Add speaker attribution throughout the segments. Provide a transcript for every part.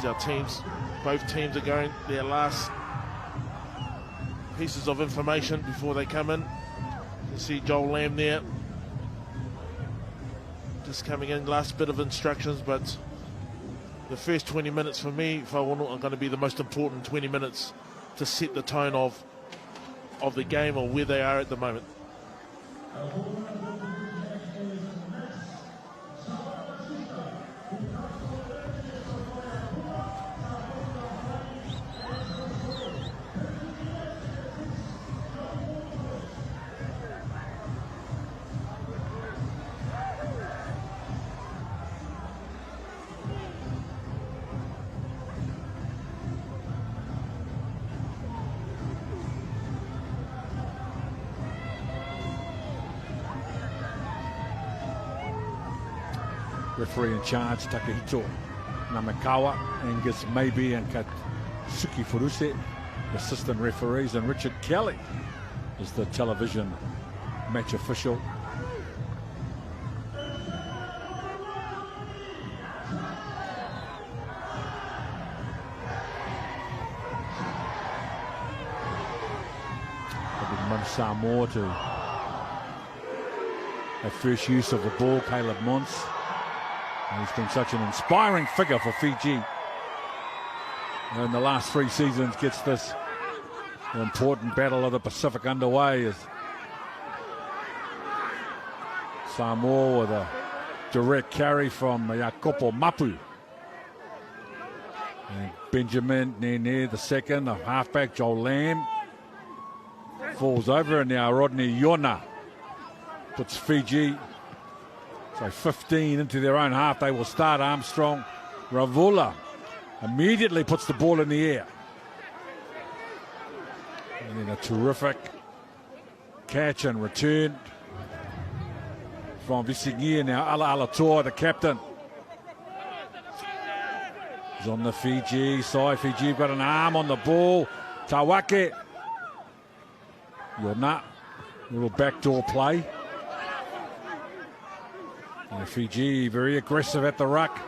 Speaker 1: as both teams are going their last pieces of information before they come in. You see Joel Lamb there, just coming in, last bit of instructions, but the first 20 minutes for me, are going to be the most important 20 minutes to set the tone of the game or where they are at the moment.
Speaker 2: Referee in charge, Takehito Namakawa, Angus Maybe and Katsuki Furuse, assistant referees, and Richard Kelly is the television match official. Samoa to have first use of the ball, Caleb Muntz. He's been such an inspiring figure for Fiji. In the last 3 seasons, gets this important battle of the Pacific underway as Samoa with a direct carry from Jacopo Mapu. And Benjamin Nene, the second, the halfback, Joel Lamb, falls over, and now Rodney Iona puts Fiji, so 15 into their own half. They will start. Armstrong Ravula immediately puts the ball in the air. And then a terrific catch and return from Visigir. Now Ala Alator, the captain, is on the Fiji side. Fiji got an arm on the ball. Tawake. Iona, little backdoor play. And Fiji very aggressive at the ruck.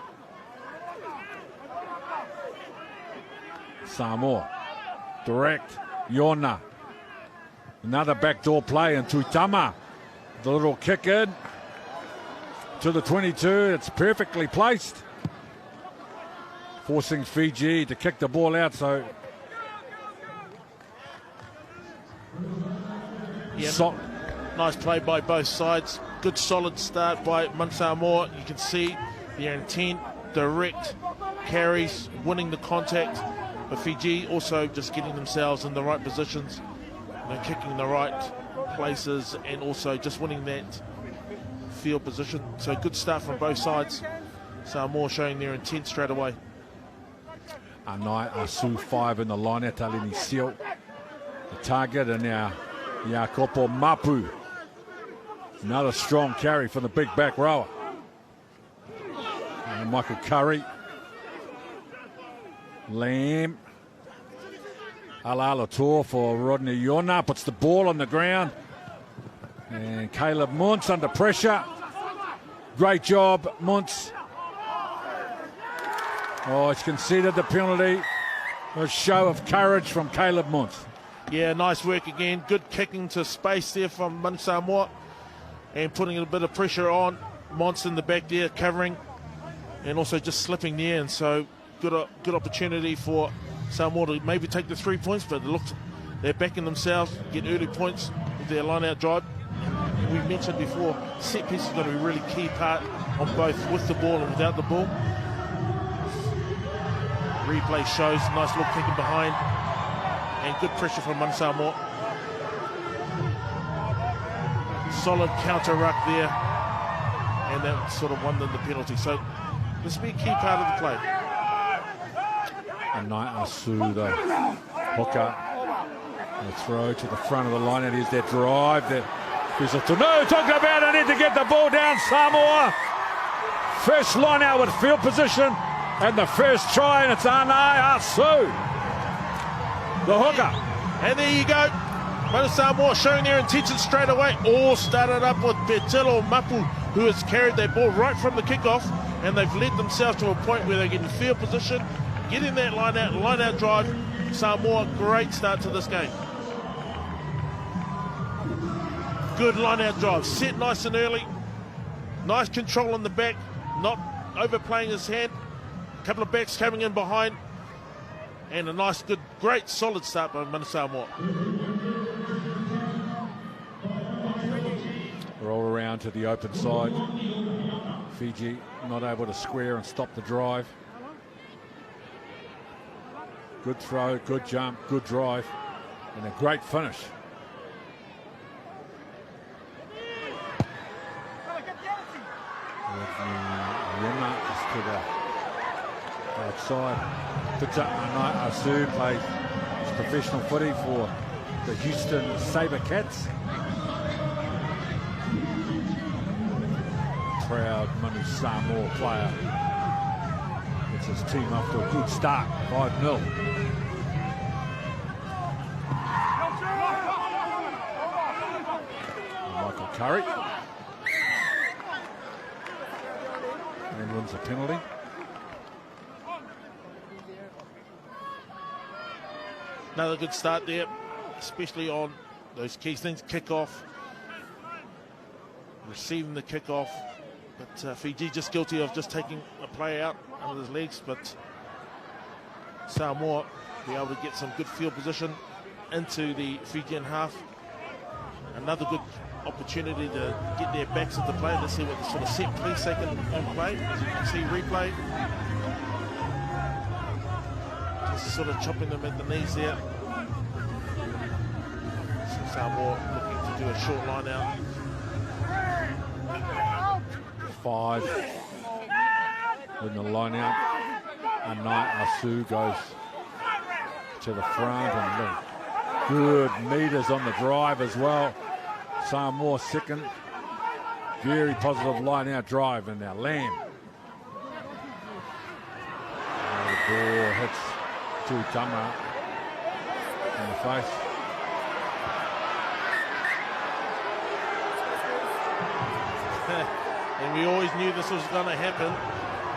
Speaker 2: Samoa, direct, Iona. Another backdoor play, and Tuitama, the little kick in to the 22. It's perfectly placed, forcing Fiji to kick the ball out. So
Speaker 1: yeah, nice play by both sides. Good solid start by Samoa. You can see their intent, direct carries, winning the contact. But Fiji also just getting themselves in the right positions, kicking the right places, and also just winning that field position. So good start from both sides. Samoa showing their intent straight away.
Speaker 2: Anai Asu 5 in the line, Talini Seal the target, and now Jacopo Mapu. Another strong carry from the big back rower. And Michael Curry. Lamb. Ala Alator for Rodney Iona. Puts the ball on the ground. And Caleb Muntz under pressure. Great job, Muntz. Oh, he's conceded the penalty. A show of courage from Caleb Muntz.
Speaker 1: Yeah, nice work again. Good kicking to space there from Samoa, and putting a bit of pressure on Muntz in the back there, covering, and also just slipping there. And so good opportunity for Samoa to maybe take the 3 points, but they're backing themselves, get early points with their line-out drive. We mentioned before, set piece is going to be a really key part on both with the ball and without the ball. Replay shows nice little kicking behind, and good pressure from Samoa. Solid counter ruck there, and that sort of won them the penalty. So this will be a key part of the play.
Speaker 2: And Nai Asu, the hooker, the throw to the front of the line. It is that drive that no, talking about I need to get the ball down. Samoa first line out with field position, and the first try, and it's Anai Asu, the hooker.
Speaker 1: And there you go. Samoa showing their intention straight away. All started up with Betilo Mapu, who has carried their ball right from the kickoff, and they've led themselves to a point where they're getting field position, getting that line out drive. Samoa, great start to this game. Good line out drive, set nice and early. Nice control on the back, not overplaying his hand. A couple of backs coming in behind. And a nice, good, great, solid start by Samoa.
Speaker 2: Roll around to the open side. Fiji not able to square and stop the drive. Good throw, good jump, good drive, and a great finish. To the outside. Asu plays professional footy for the Houston Sabercats. Proud Manu Samoa player. Gets his team off to a good start, 5-0. Michael Curry. And wins a penalty.
Speaker 1: Another good start there, especially on those key things, kick-off, receiving the kick-off. But Fiji just guilty of just taking a play out under his legs, but Samoa be able to get some good field position into the Fijian half. Another good opportunity to get their backs into play. Let's see what the sort of set piece they can play. As you can see, replay. Just sort of chopping them at the knees there. So Samoa looking to do a short line out.
Speaker 2: 5 in the line out. Anai Asu goes to the front and good meters on the drive as well. Samoa second. Very positive line out drive, and now Lamb. And the ball hits Tuitama in the face.
Speaker 1: And we always knew this was going to happen.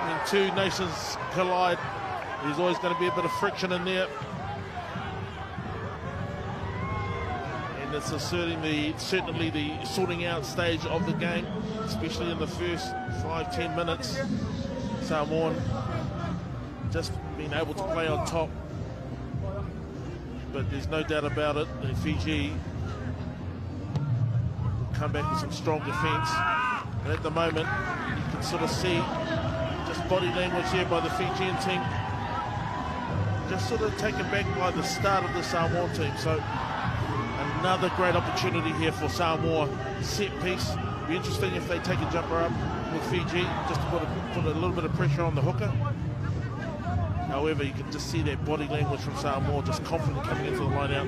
Speaker 1: When two nations collide, there's always going to be a bit of friction in there. And it's certainly the sorting out stage of the game, especially in the first 5-10 minutes. Samoan just being able to play on top. But there's no doubt about it that Fiji will come back with some strong defence. And at the moment, you can sort of see just body language here by the Fijian team. Just sort of taken back by the start of the Samoan team. So another great opportunity here for Samoa. Set piece. Be interesting if they take a jumper up with Fiji, just to put a little bit of pressure on the hooker. However, you can just see that body language from Samoa, just confident coming into the line out.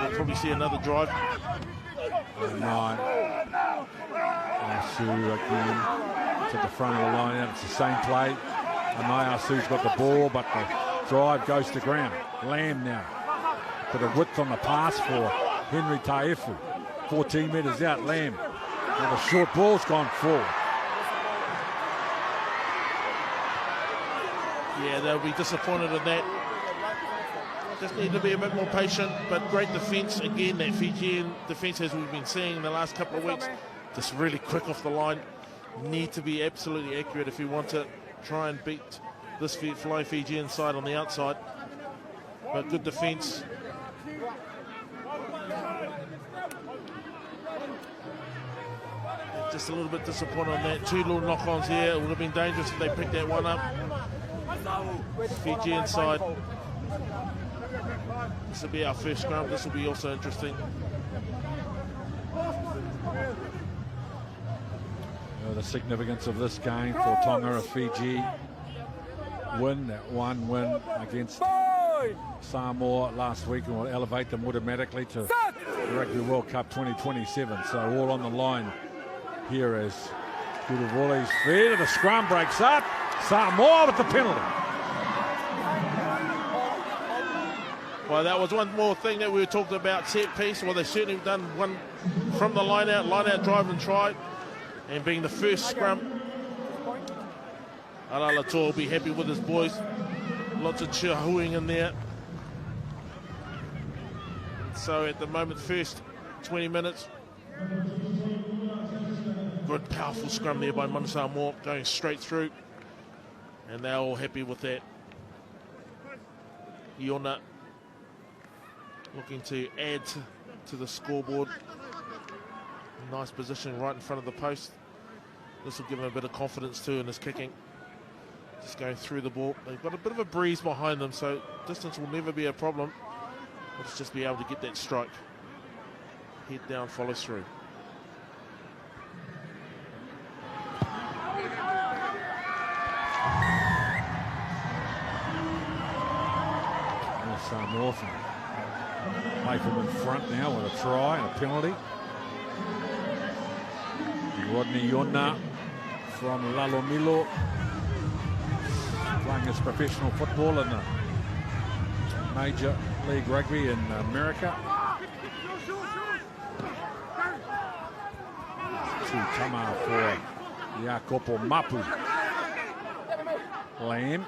Speaker 1: We'll probably see another drive.
Speaker 2: 9. Asu again to the front of the line out. It's the same play. Anai Asu's got the ball, but the drive goes to ground. Lamb now. Bit of width on the pass for Henry Taefu. 14 metres out, Lamb. And the short ball's gone forward.
Speaker 1: Yeah, they'll be disappointed in that. Just need to be a bit more patient, but great defence. Again, that Fijian defence, as we've been seeing in the last couple of weeks, just really quick off the line. Need to be absolutely accurate if you want to try and beat this flying Fijian side on the outside. But good defence. Just a little bit disappointed on that. 2 little knock-ons here. It would have been dangerous if they picked that one up. Fijian side. This will be our first scrum. This will be also interesting.
Speaker 2: The significance of this game for Tonga of Fiji. Win, that one win against Samoa last week, and will elevate them automatically to the Rugby World Cup 2027. So all on the line here as Kuruvole's feed, and the scrum breaks up. Samoa with the penalty.
Speaker 1: Well, that was one more thing that we were talking about, set piece. Well, they've certainly done one from the line out drive and try, and being the first scrum. Aralato will be happy with his boys. Lots of cheer-hooing in there. So at the moment, first 20 minutes. Good, powerful scrum there by Samoa, going straight through. And they're all happy with that. Iona looking to add to the scoreboard. Nice position right in front of the post. This will give him a bit of confidence too in his kicking. Just going through the ball. They've got a bit of a breeze behind them, so distance will never be a problem. Let's just be able to get that strike. Head down, follow through.
Speaker 2: Samoa make him in front now with a try and a penalty. Rodney Iona from Lalomilo, playing his professional football in the Major League Rugby in America. Tama for Jacopo Mapu. Lamb.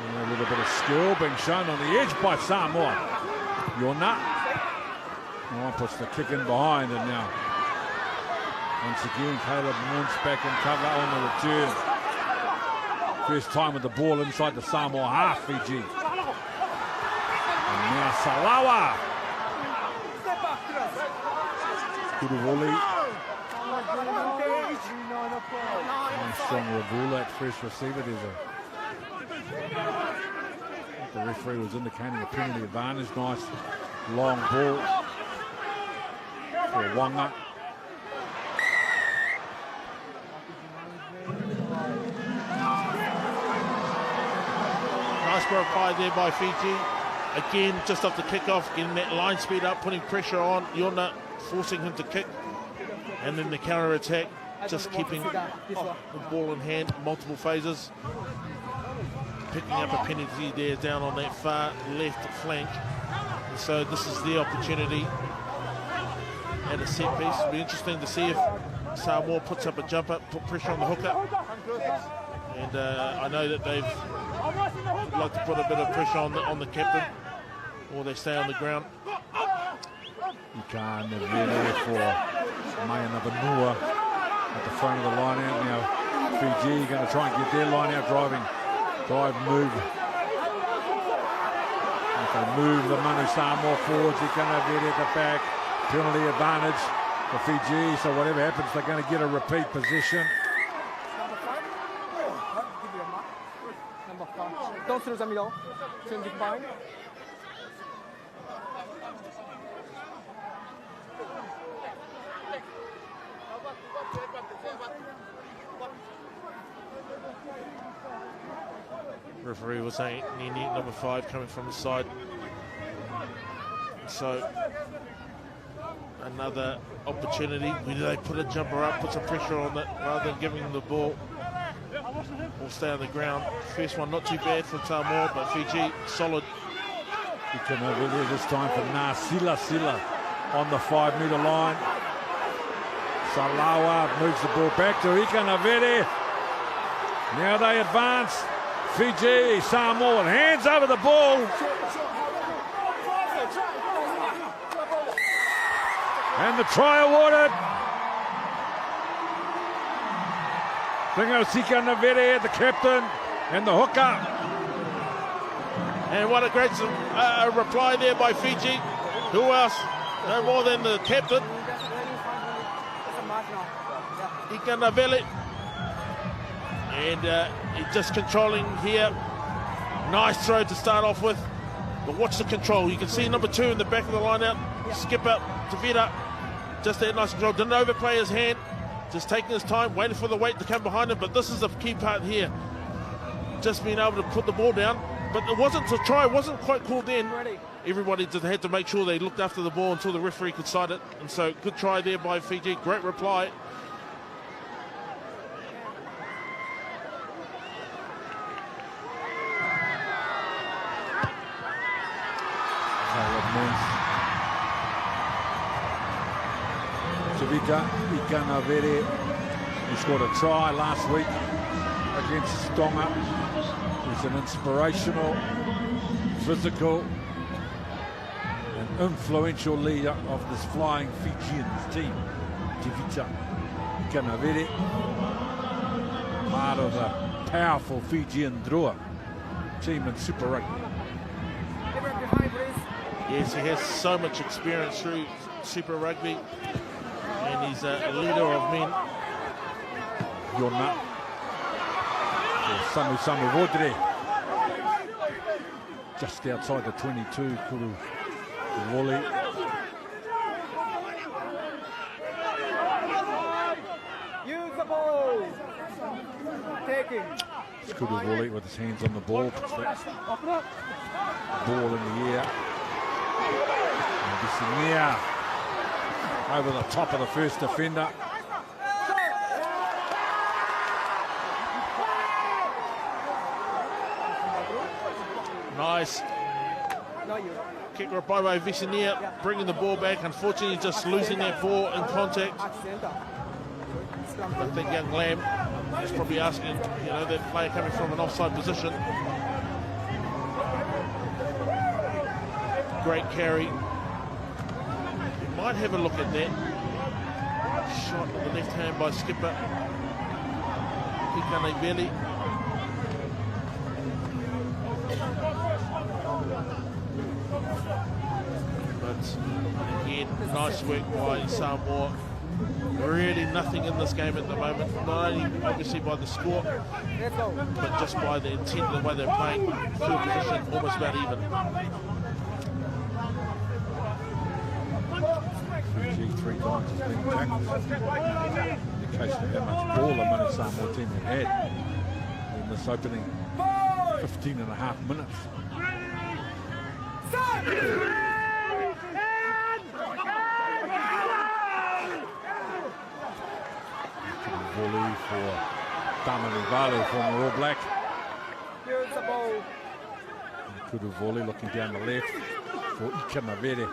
Speaker 2: And a little bit of skill being shown on the edge by Samoa. Iona. One puts the kick in behind, and now once again Caleb Munch back in cover on the return. First time with the ball inside the Samoa half, Fiji. And now Salawa. Kuruvoli. Nice strong Ravula at first receiver. The referee was indicating a penalty advantage. Nice long ball for Wanga.
Speaker 1: Nice reply there by Fiji. Again, just off the kickoff, getting that line speed up, putting pressure on Iona, forcing him to kick. And then the counter attack, just keeping the ball in hand, multiple phases. Picking up a penalty there down on that far left flank. And so this is the opportunity at a set piece. It'll be interesting to see if Samoa puts up a jump up, put pressure on the hooker. And I know that they've like to put a bit of pressure on the captain, or they stay on the ground.
Speaker 2: You can't there for Mayana Vanua at the front of the line out now. Fiji going to try and get their line out, drive, move. If they move the Manu Samoa forwards, you're going to get at the back. Penalty advantage for Fiji, so whatever happens, they're going to get a repeat position.
Speaker 3: Don't through the middle. Fine.
Speaker 1: Referee was saying Nini, number 5, coming from the side. So another opportunity. Whether they put a jumper up, put some pressure on it, rather than giving them the ball, or stay on the ground. First one not too bad for Samoa, but Fiji solid.
Speaker 2: He came over there this time for Sila on the 5-metre line. Salawa moves the ball back to Ika Navere. Now they advance. Fiji, Samoa, hands over the ball. And the try awarded. Sika Navere, the captain, and the hooker.
Speaker 1: And what a great reply there by Fiji. Who else? No more than the captain. Ika Navere. And he's just controlling here. Nice throw to start off with. But watch the control. You can see number 2 in the back of the line out. Skip up to Vida. Just that nice control. Didn't overplay his hand. Just taking his time, waiting for the weight to come behind him. But this is the key part here. Just being able to put the ball down. But it wasn't to try. It wasn't quite called in. Everybody just had to make sure they looked after the ball until the referee could sight it. And so good try there by Fiji. Great reply.
Speaker 2: Ika Navere He scored a try last week against Tonga. He's an inspirational, physical and influential leader of this flying Fijians team. Tivita Kanavere, part of the powerful Fijian Drua team in Super Rugby.
Speaker 1: Yes, he has so much experience through Super Rugby, and he's a leader of men.
Speaker 2: Yona for Samu Vodre, just outside the 22. Kuru Wole.
Speaker 3: Use the ball. Taking.
Speaker 2: Kuru Wole with his hands on the ball. Puts that ball in the air. And this in there over the top of the first defender.
Speaker 1: Nice kick by way of Vicinier, bringing the ball back. Unfortunately, just losing that ball in contact. I think young Lamb is probably asking, that player coming from an offside position. Great carry. You might have a look at that. Shot on the left hand by skipper Hikane Veli. But again, nice work by Samoa. Really nothing in this game at the moment, not only obviously by the score, but just by the intent, the way they're playing. Field position almost about even.
Speaker 2: Fiji 3 times has been tackled. Indication of how much ball the Manu Samoa team have had in this opening 15 and a half minutes. Volley for Tamanivalu, former All Black.
Speaker 3: Here's the ball.
Speaker 2: Kudu Volley looking down the left for Ikanavere.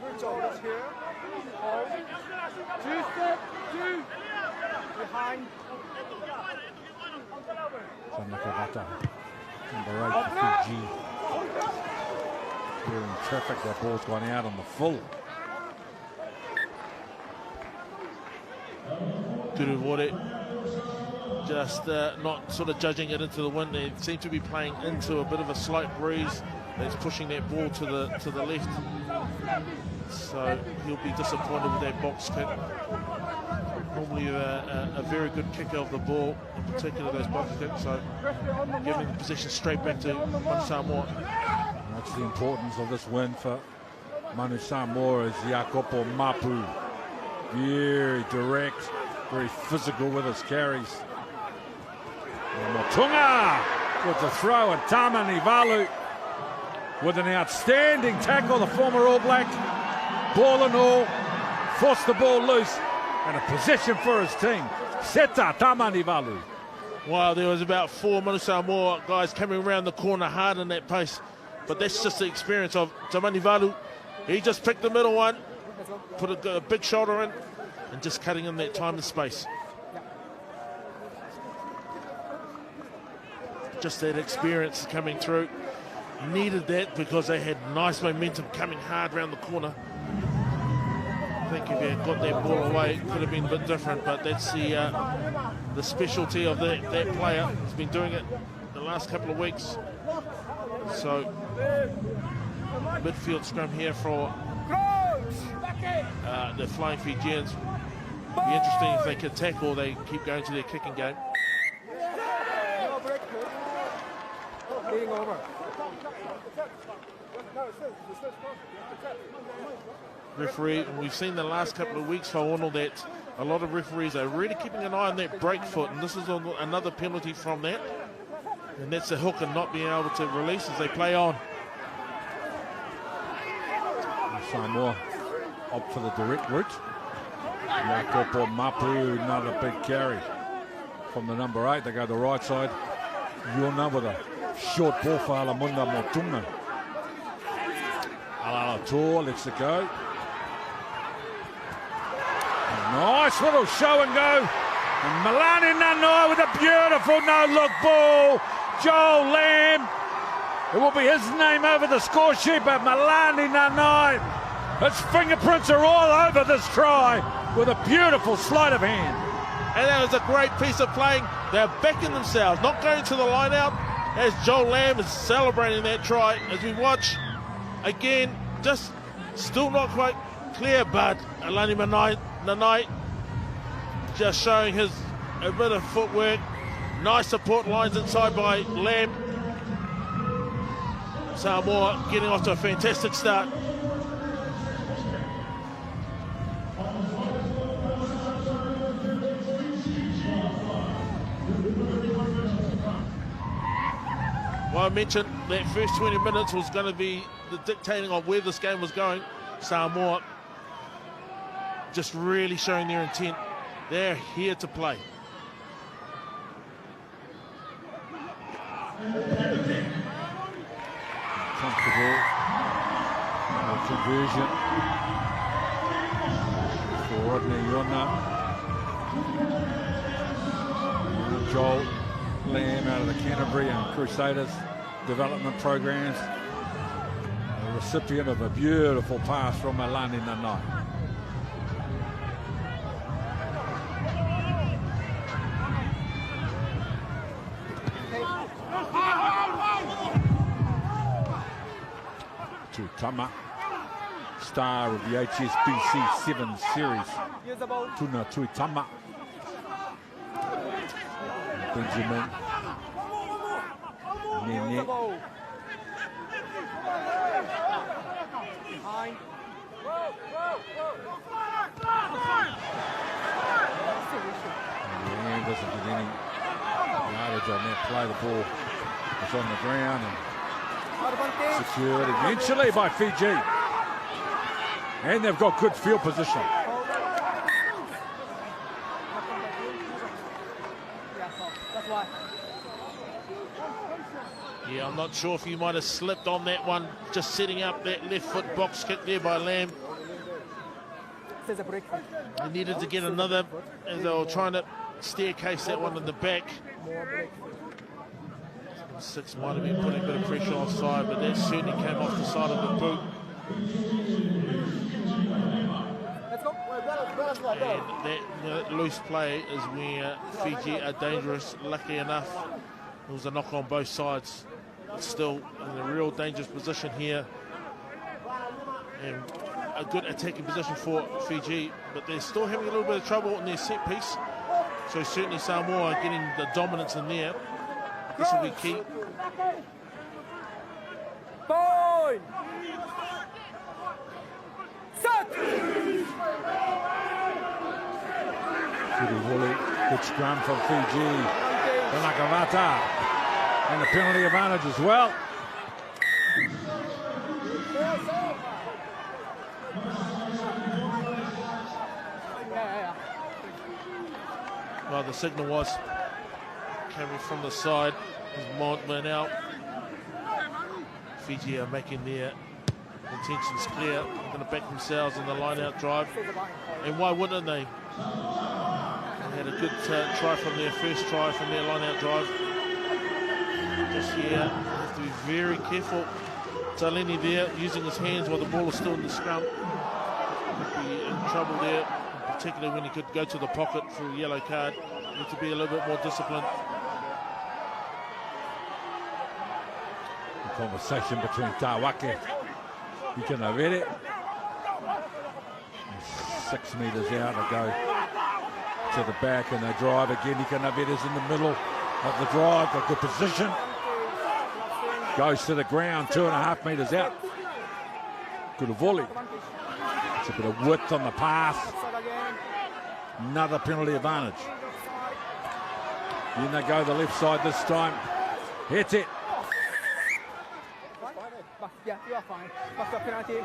Speaker 3: Good job here. Two. Behind.
Speaker 2: Sanakavata, number 8 for Fiji. Clearing traffic, that ball's gone out on the full.
Speaker 1: Kuruvore just not sort of judging it into the wind. They seem to be playing into a bit of a slight breeze that's pushing that ball to the left. So he'll be disappointed with that box kick. Normally a very good kicker of the ball, in particular those box kicks. So giving the possession straight back to Manu Samoa.
Speaker 2: That's the importance of this win for Manu Samoa, is Jacopo Mapu. Very direct, very physical with his carries. And Motunga with the throw, and Tamanivalu with an outstanding tackle, the former All Black. Ball and all, forced the ball loose, and a possession for his team. Seta Tamanivalu.
Speaker 1: Wow, there was about 4 Manu Samoa guys coming around the corner hard in that pace. But that's just the experience of Tamanivalu. He just picked the middle one, put a big shoulder in, and just cutting in that time and space. Just that experience coming through. Needed that because they had nice momentum coming hard around the corner. I think if you had got that ball away, it could have been a bit different, but that's the specialty of that player. He's been doing it the last couple of weeks. So, midfield scrum here for the Flying Fijians. Be interesting if they can tackle or they keep going to their kicking game. Referee, and we've seen the last couple of weeks for Arnold that a lot of referees are really keeping an eye on that break foot, and this is another penalty from that. And that's a hook and not being able to release as they play on.
Speaker 2: Samoa opt for the direct route. Jacopo Mapu, another big carry from the number 8. They go the right side. Yona with a short ball for Alamunda Motunga. Alala Tor lets it go. Nice little show and go. And Malani Nanai with a beautiful no-look ball. Joel Lamb. It will be his name over the score sheet, but Malani Nanai, his fingerprints are all over this try with a beautiful sleight of hand.
Speaker 1: And that was a great piece of playing. They're backing themselves, not going to the line out, as Joel Lamb is celebrating that try. As we watch, again, just still not quite clear, but Alani Nanai just showing a bit of footwork. Nice support lines inside by Lamb. Samoa getting off to a fantastic start. Well, I mentioned that first 20 minutes was going to be the dictating of where this game was going. Samoa just really showing their intent. They're here to play.
Speaker 2: Comfortable. No conversion. For Rodney Yona. Joel Lamb out of the Canterbury and Crusaders development programs. The recipient of a beautiful pass from Alani Nanai. Tama, star of the HSBC 7 series, Tuna Tuitama. Benjamin Nene. And doesn't get any yardage on that play. The ball is on the ground and secured eventually by Fiji. And they've got good field position.
Speaker 1: Yeah, I'm not sure if he might have slipped on that one, just setting up that left foot box kick there by Lamb. He needed to get another as they were trying to staircase that one in the back. Six might have been putting a bit of pressure offside, but that certainly came off the side of the boot. And that loose play is where Fiji are dangerous. Lucky enough, it was a knock on both sides. But still in a real dangerous position here. And a good attacking position for Fiji, but they're still having a little bit of trouble in their set piece. So certainly Samoa getting the dominance in there. This will be key.
Speaker 3: Point. Set.
Speaker 2: Good scrum from Fiji. Nakavata. And the penalty advantage as well.
Speaker 1: Well, the signal was coming from the side. As Mont went out. Fiji are making their intentions clear. They're going to back themselves in the line-out drive. And why wouldn't they? They had a good try from their first try from their line-out drive. Just here, have to be very careful. Taleni there, using his hands while the ball is still in the scrum. Could be in trouble there, particularly when he could go to the pocket for a yellow card. Need to be a little bit more disciplined.
Speaker 2: Conversation between Tawake, Ikanavere, 6 metres out to go to the back, and they drive again. Ikanavere's in the middle of the drive, got good position, goes to the ground, 2.5 metres out. Good volley. It's a bit of width on the pass. Another penalty advantage. In they go the left side this time. Hits it.
Speaker 3: Yeah, you are fine. What's the penalty?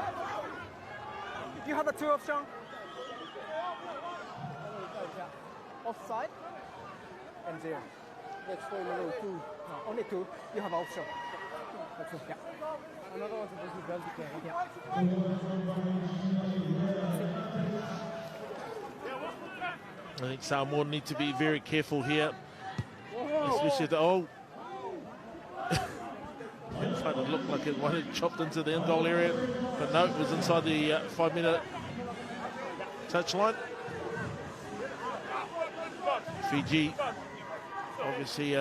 Speaker 3: You have a 2 option. Offside and 0. Let's play level 2. No, only 2. You have an option. Yeah. Another one supposed to be penalty. Yeah.
Speaker 1: I think Samoa need to be very careful here, especially at the it kind of looked like it might have chopped into the end goal area, but no, it was inside the 5-metre touchline. Fiji obviously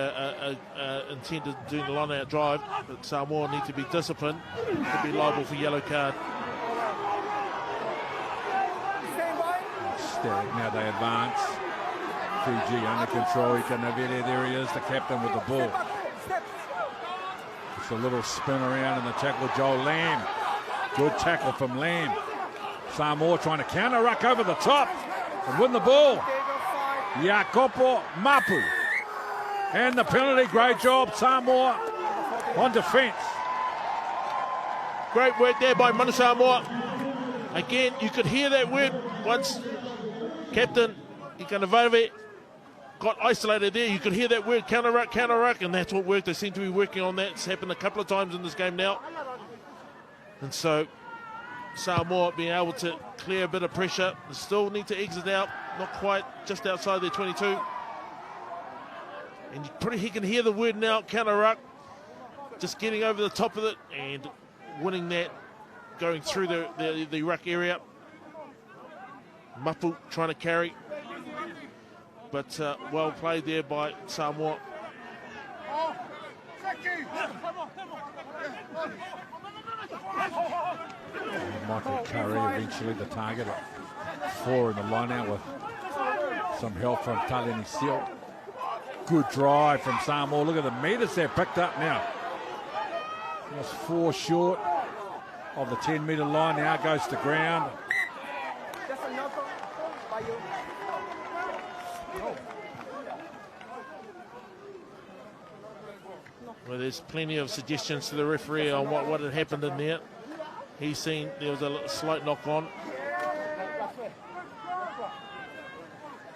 Speaker 1: intended doing the line-out drive, but Samoa need to be disciplined to be liable for yellow card.
Speaker 2: Now they advance. Fiji under control. There he is, the captain with the ball. Just a little spin around in the tackle. Joel Lamb. Good tackle from Lamb. Samoa trying to counter-ruck over the top and win the ball. Jacopo Mapu. And the penalty. Great job, Samoa on defence.
Speaker 1: Great work there by Manu Samoa. Again, you could hear that word once Captain Ikanavave got isolated there. You could hear that word, counter-ruck, and that's what worked. They seem to be working on that. It's happened a couple of times in this game now. And so Samoa being able to clear a bit of pressure. They still need to exit out, not quite, just outside their 22. And he can hear the word now, counter-ruck. Just getting over the top of it and winning that, going through the ruck area. Mapu trying to carry, but well played there by Samoa.
Speaker 2: Michael Curry eventually the target at 4 in the line out with some help from Taleni Seal. Good drive from Samoa. Look at the metres they've picked up now. Just 4 short of the 10-metre line. Now goes to ground.
Speaker 1: Well, there's plenty of suggestions to the referee on what had happened in there. He's seen there was a slight knock on.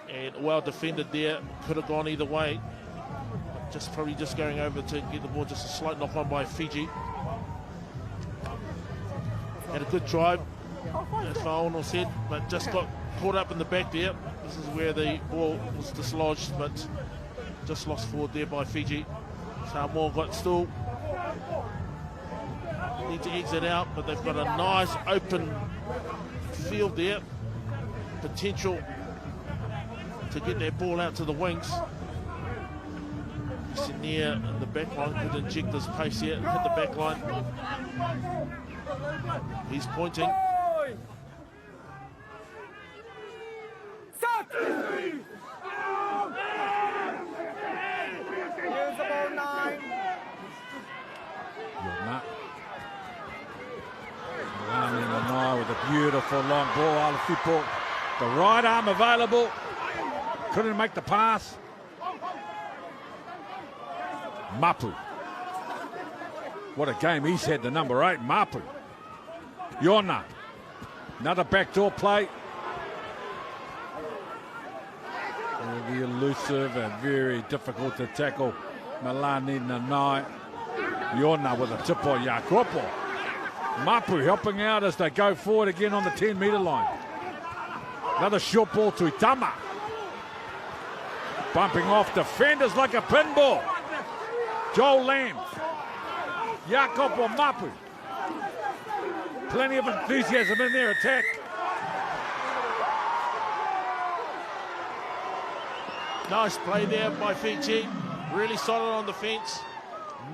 Speaker 1: And well defended there. Could have gone either way. Probably just going over to get the ball. Just a slight knock on by Fiji. Had a good drive, as Fa'ono said, but just got caught up in the back there. This is where the ball was dislodged, but just lost forward there by Fiji. Samoa got still need to exit out, but they've got a nice open field there. Potential to get that ball out to the wings. Senior in the back line could inject his pace here and hit the back line. He's pointing.
Speaker 2: With a beautiful long ball, Alafipo. The right arm available. Couldn't make the pass. Mapu. What a game he's had, the number 8, Mapu. Yona. Another backdoor play. Very elusive and very difficult to tackle. Malani Nanai. Yona with a tip on Jacopo. Mapu helping out as they go forward again on the 10-metre line. Another short ball to Itama. Bumping off defenders like a pinball. Joel Lamb. Jacopo Mapu. Plenty of enthusiasm in their attack.
Speaker 1: Nice play there by Fiji. Really solid on the fence.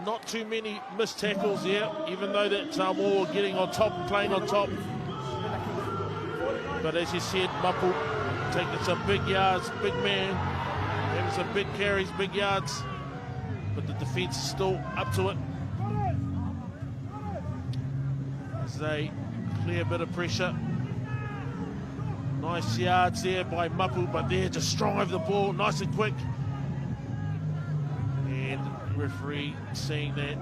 Speaker 1: Not too many missed tackles here, even though that Samoa were getting on top and playing on top. But as you said, Mapu taking some big yards, big man, having some big carries, big yards. But the defence is still up to it. As they clear a bit of pressure. Nice yards there by Mapu, but they're just strong over the ball, nice and quick. And referee seeing that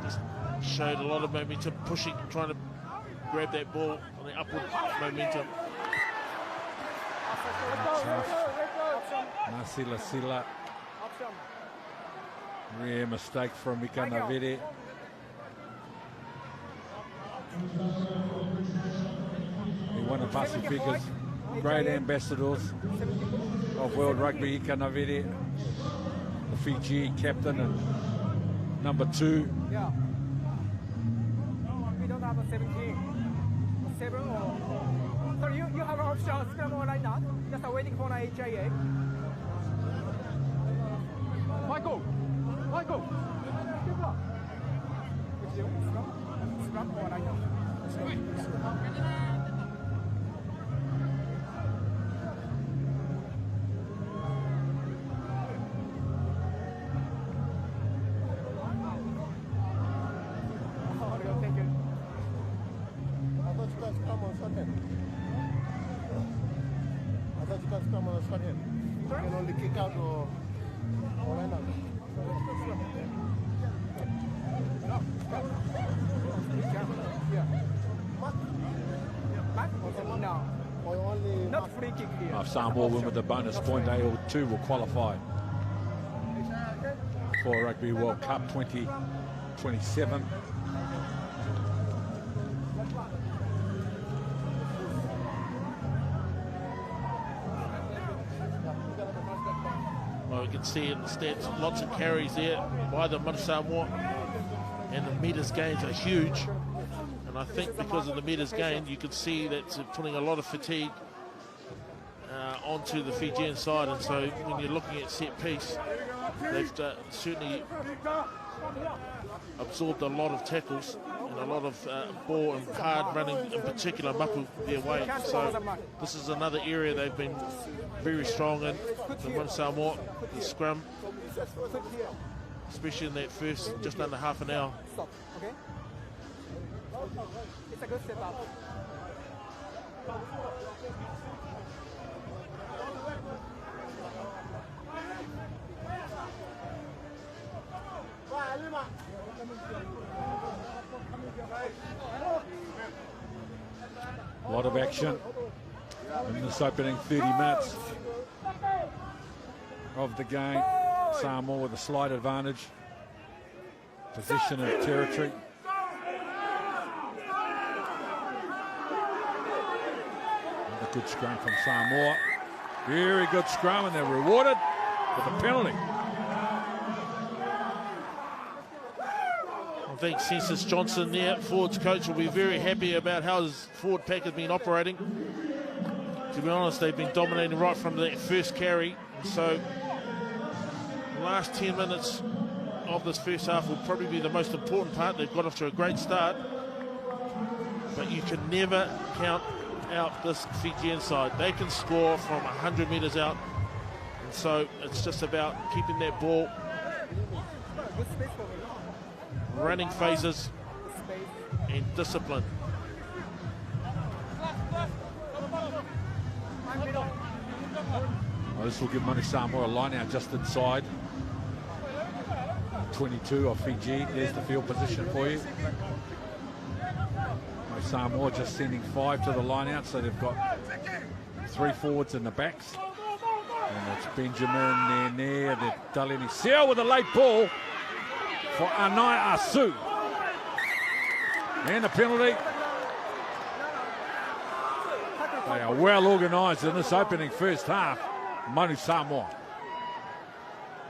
Speaker 1: just showed a lot of momentum, pushing, trying to grab that ball on the upward momentum.
Speaker 2: Nasila Sila. Rare mistake from Ikanavere. He won the Pacificas, great ambassadors. of World Rugby, Ika Naviri, the Fiji captain, and number 2.
Speaker 3: Yeah. We don't have a 17. 7 or... So you have an option scrum or like that? Just waiting for an HIA. Michael! Michael! Scrum or like that?
Speaker 4: You can only kick out or line out.
Speaker 3: No. Not free kick here.
Speaker 2: Samoa win with the bonus point. They all 2 will qualify for Rugby World Cup 2027.
Speaker 1: Well, we can see in the stats, lots of carries there by the Samoa, and the meters gains are huge. And I think because of the meters gained, you can see that's putting a lot of fatigue onto the Fijian side. And so when you're looking at set piece, they've certainly absorbed a lot of tackles and a lot of ball and hard running, in particular mapu their way. So this is another area they've been very strong in, the Samoa, the scrum, especially in that first just under half an hour.
Speaker 3: Stop, okay? It's a good setup.
Speaker 2: A lot of action in this opening 30 minutes of the game. Samoa with a slight advantage, position of territory. Another good scrum from Samoa. Very good scrum, and they're rewarded with a penalty.
Speaker 1: I think Census Johnson there, forwards coach, will be very happy about how his forward pack has been operating. To be honest, they've been dominating right from the first carry. So the last 10 minutes of this first half will probably be the most important part. They've got off to a great start, but you can never count out this Fijian side. They can score from 100 metres out, and so it's just about keeping that ball, running phases, and discipline.
Speaker 2: Well, this will give Samoa a line out just inside 22 of Fiji. There's the field position for you. Samoa just sending 5 to the line out, so they've got 3 forwards in the backs. And it's Benjamin, Nene, the Dalini Seal with a late ball for Anai Asu. And a penalty. They are well organised in this opening first half. Samoa.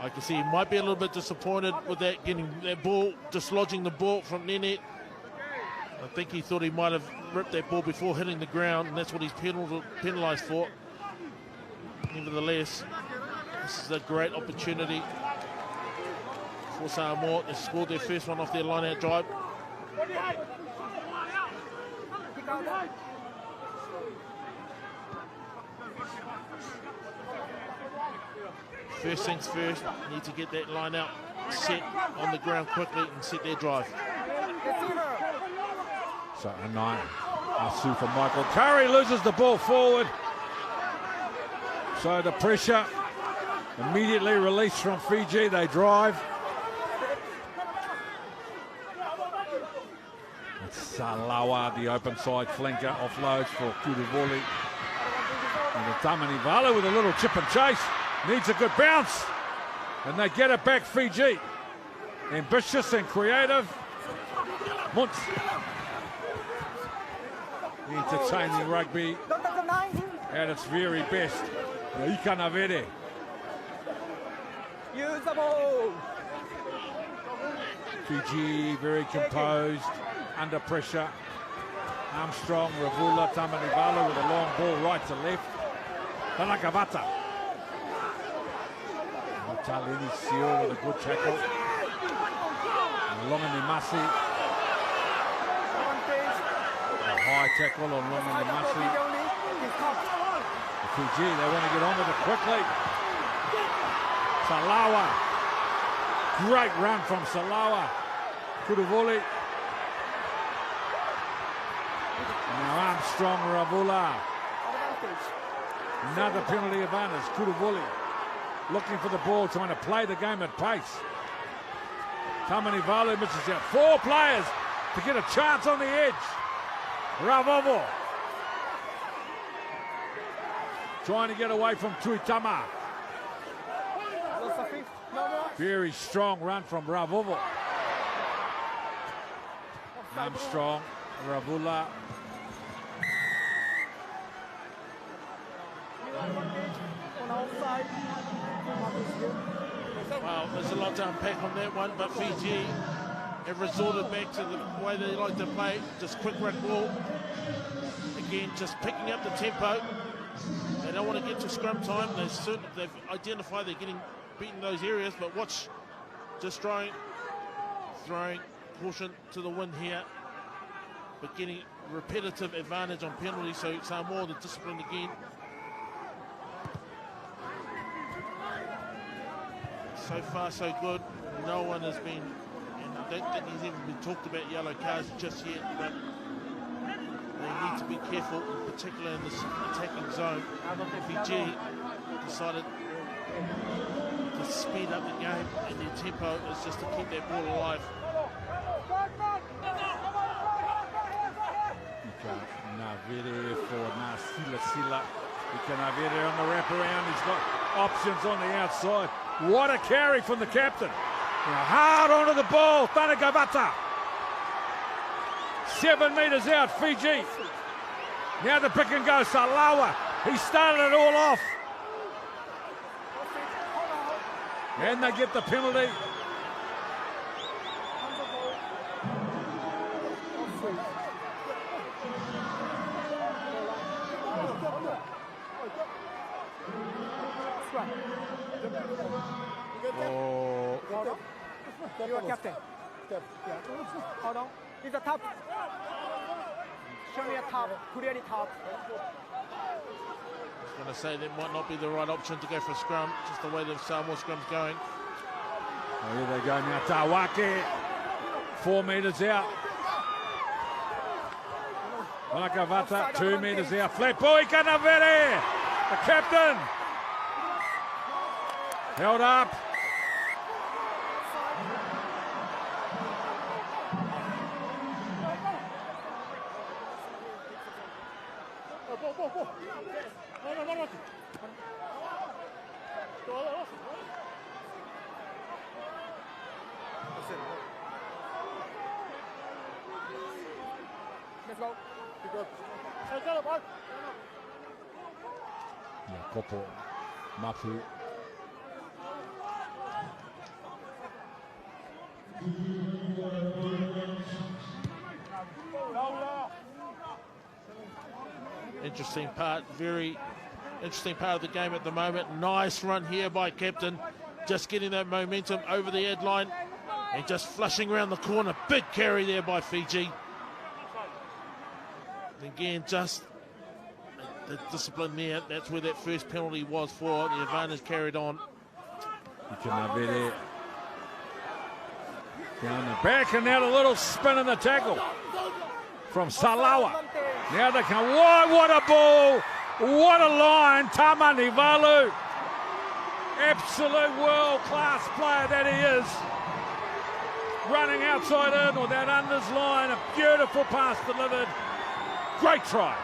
Speaker 1: I can see he might be a little bit disappointed with that, getting that ball, dislodging the ball from Nene. I think he thought he might have ripped that ball before hitting the ground, and that's what he's penalised for. Nevertheless, this is a great opportunity for Samoa. They scored their first one off their line-out drive. First things first, need to get that line out set on the ground quickly and set their drive.
Speaker 2: So Anai Asu for Michael Curry loses the ball forward. So the pressure immediately released from Fiji. They drive. It's Salawa, the open side flanker, offloads for Kuruvoli. And the Tamani Vala with a little chip and chase. Needs a good bounce. And they get it back, Fiji. Ambitious and creative. Muntz. Entertaining rugby at its very best. Ikanavere.
Speaker 3: Use the ball.
Speaker 2: Fiji very composed, under pressure. Armstrong, Ravula, Tamanivala with a long ball right to left. Tanakavata. Talini Seal with a good tackle. Longanimasi. A high tackle on Longanimasi. Fiji, they want to get on with it quickly. Salawa. Great run from Salawa. Kuduvoli. Now Armstrong, Ravula. Another penalty advantage. Kuduvoli looking for the ball, trying to play the game at pace. Tamanivalu misses out. 4 players to get a chance on the edge. Ravovo trying to get away from Tuitama. Very strong run from Ravovo. Armstrong, Ravula.
Speaker 1: Well, there's a lot to unpack on that one, but Fiji have resorted back to the way they like to play, just quick run ball. Again, just picking up the tempo. They don't want to get to scrum time. They've identified they're getting beaten in those areas, but watch, just throwing caution to the wind here, but getting repetitive advantage on penalties, so Samoa the discipline again. So far so good. No one has been, and I don't think he's even been talked about yellow cards just yet, but they need to be careful, in particular in this attacking zone. Fiji decided to speed up the game, and their tempo is just to keep that ball alive.
Speaker 2: Navere for Sila. Navere on the wraparound. He's got options on the outside. What a carry from the captain. Now hard onto the ball. Tanagavata. 7 metres out, Fiji. Now the pick and go. Salawa. He started it all off. And they get the penalty. Oh.
Speaker 3: You are captain. Hold on. It's a top. Show me a top. Clearly top.
Speaker 1: I was going to say that might not be the right option to go for a scrum, just the way the Samoa scrum's going.
Speaker 2: Oh, here they go now. Tawake. 4 metres out. Nakavata, 2 metres out. Flat boy, Kanavere. The captain. Held up.
Speaker 3: Let's go.
Speaker 2: Kopo, Mapu.
Speaker 1: Interesting part, very interesting part of the game at the moment. Nice run here by captain, just getting that momentum over the head line and just flushing around the corner. Big carry there by Fiji. Again, just the discipline there. That's where that first penalty was for. The advantage carried on.
Speaker 2: Ikanavere down the back, and now a little spin in the tackle from Salawa. Now they can. Whoa, what a ball! What a line! Tamanivalu, absolute world-class player that he is. Running outside in or that unders line, a beautiful pass delivered. Great try.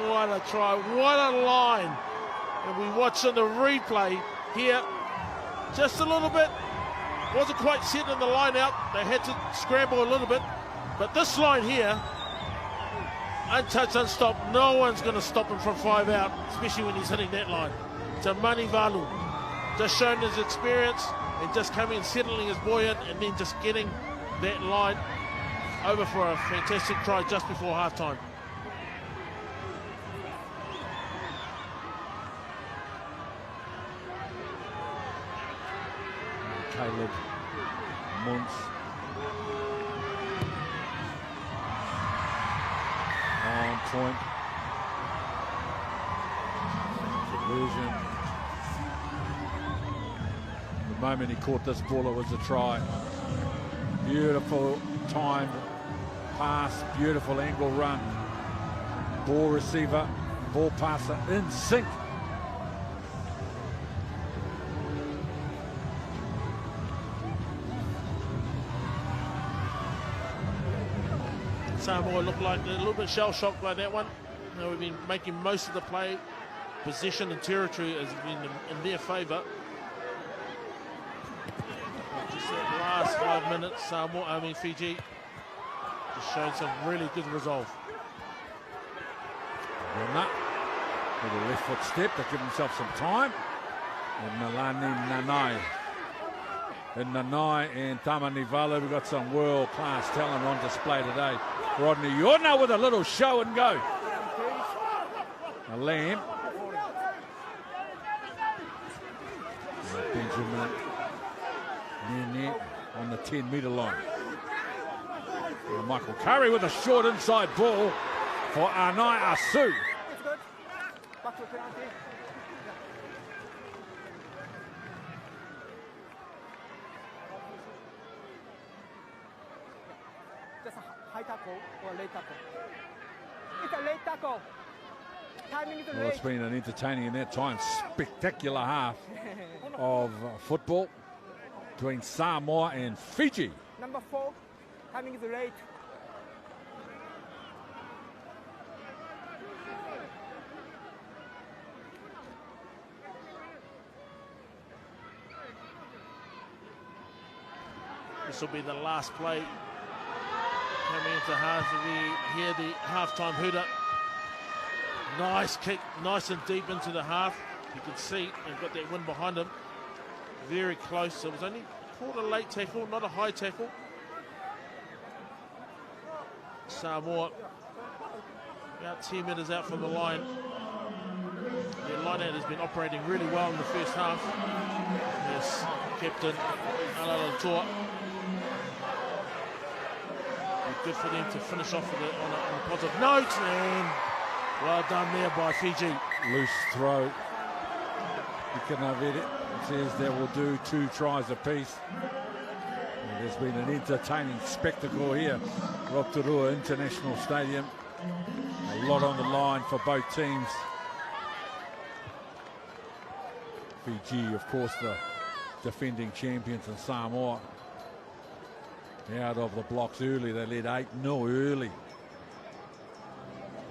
Speaker 1: What a try, what a line. And we watch on the replay here, just a little bit, wasn't quite setting the line out. They had to scramble a little bit. But this line here, untouched, unstopped, no one's going to stop him from 5 out, especially when he's hitting that line. Tamani Valu, just showing his experience and just coming and settling his boy in, and then just getting that line over for a fantastic try just before halftime.
Speaker 2: Caleb Muntz on point. Conversion. The moment he caught this ball, it was a try. Beautiful timed pass, beautiful angle run. Ball receiver, ball passer in sync.
Speaker 1: Samoa looked like a little bit shell-shocked by that one. You know, we've been making most of the play. Position and territory has been in their favour. Just that last 5 minutes, Fiji just showing some really good resolve.
Speaker 2: Rona with a left foot step to give himself some time. And Nalani Nanai. And Nanai and Tamani Valu, we've got some world-class talent on display today. Rodney Yorna with a little show and go. A Lamb. Benjamin Nene on the 10-metre line. And Michael Curry with a short inside ball for Anai Asu.
Speaker 3: It's good. Back to penalty. Just a high tackle or a late tackle. It's a late tackle. Timing is
Speaker 2: Well, it's
Speaker 3: late.
Speaker 2: been an entertaining in that time, spectacular half of football between Samoa and Fiji.
Speaker 3: Number 4, timing is late.
Speaker 1: This will be the last play coming into half. We hear the halftime hooter. Nice kick, nice and deep into the half. You can see they've got that wind behind them. Very close. It was only called a late tackle, not a high tackle. Samoa about 10 metres out from the line. Their line-out has been operating really well in the first half. Yes, Captain Alalatua. Good for them to finish off with on a positive note, and well done there by Fiji.
Speaker 2: Loose throw. You can have it. It says that will do 2 tries apiece. And there's been an entertaining spectacle here. Rotorua International Stadium. A lot on the line for both teams. Fiji, of course, the defending champions, and Samoa out of the blocks early. They led 8-0 early.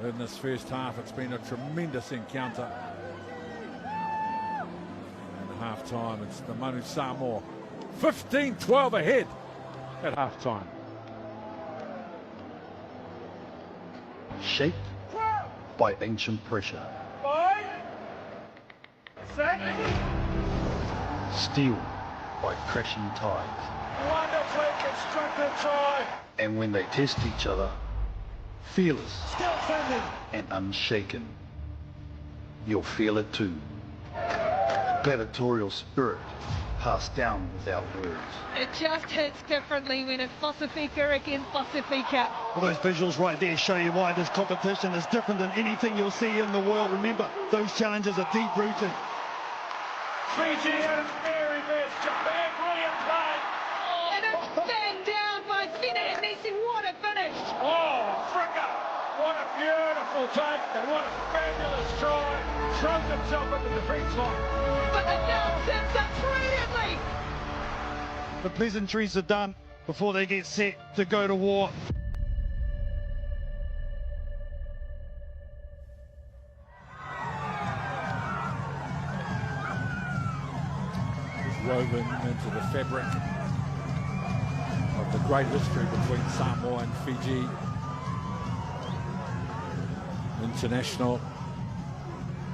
Speaker 2: In this first half, it's been a tremendous encounter. And half time, it's the Manu Samoa 15-12 ahead at half time.
Speaker 5: Shaped by ancient pressure. Steeled by crashing tides.
Speaker 2: Wonderfully constructed try.
Speaker 5: And when they test each other, fearless and unshaken, you'll feel it too. Gladiatorial spirit passed down without words.
Speaker 6: It just hits differently when it's Pasifika against Pasifika.
Speaker 7: Well, those visuals right there show you why this competition is different than anything you'll see in the world. Remember, those challenges are deep-rooted.
Speaker 2: Fiji and very best. Japan, brilliant play.
Speaker 6: And it's stand down by Fina Nisi. What a finish!
Speaker 2: Oh, Fricka! What a beautiful take and what a fabulous try. Throws himself into the defence line.
Speaker 6: But the down sets up brilliantly.
Speaker 7: The pleasantries are done before they get set to go to war.
Speaker 2: Woven into the fabric of the great history between Samoa and Fiji. International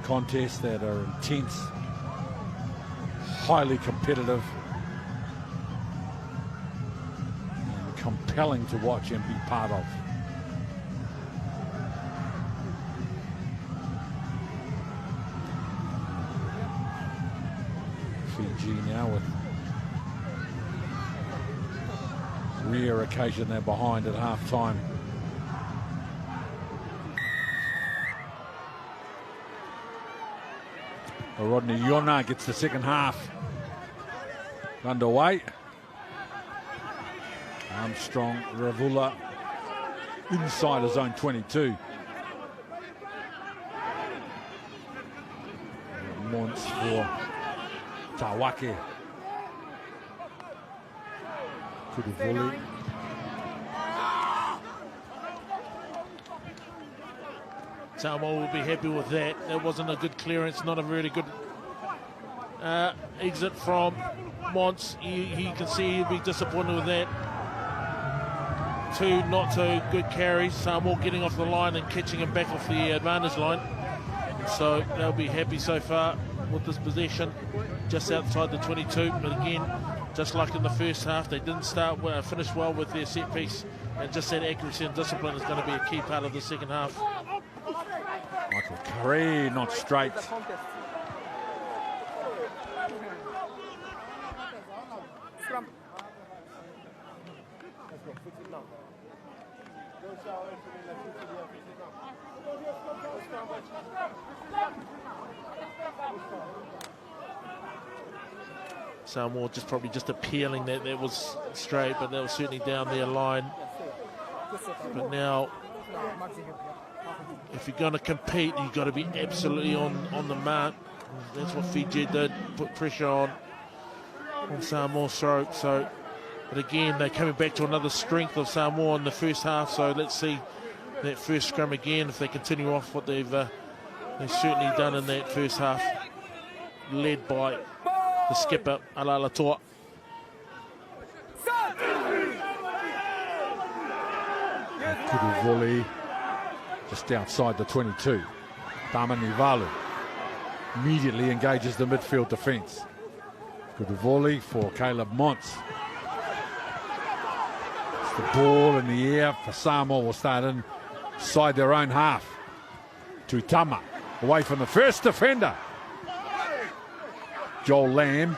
Speaker 2: contests that are intense highly competitive and compelling to watch and be part of. Fiji now with rare occasion they're behind at half-time. Rodney Yona gets the second half underway. Armstrong, Ravula inside his own 22. Mons for Tawake. Kuduvoli.
Speaker 1: Samoa will be happy with that. That wasn't a good clearance, not a really good exit from Mons. He can see he'll be disappointed with that. Two not so good carries. Samoa getting off the line and catching him back off the advantage line. So they'll be happy so far with this possession just outside the 22. But again, just like in the first half, they didn't finish well with their set piece. And just that accuracy and discipline is going to be a key part of the second half.
Speaker 2: Michael Curry, not straight.
Speaker 1: Samoa probably just appealing that was straight, but that was certainly down their line. But now, if you're going to compete, you've got to be absolutely on the mark. That's what Fiji did, put pressure on Samoa's throat. So, but again, they're coming back to another strength of Samoa in the first half. So let's see that first scrum again, if they continue off what they've certainly done in that first half, led by the skipper, Alalatoa.
Speaker 2: Kuduvoli just outside the 22. Tamanivalu immediately engages the midfield defence. Kuduvoli for Caleb Mons. It's the ball in the air for Samoa, will start inside their own half. Tutama away from the first defender. Joel Lamb.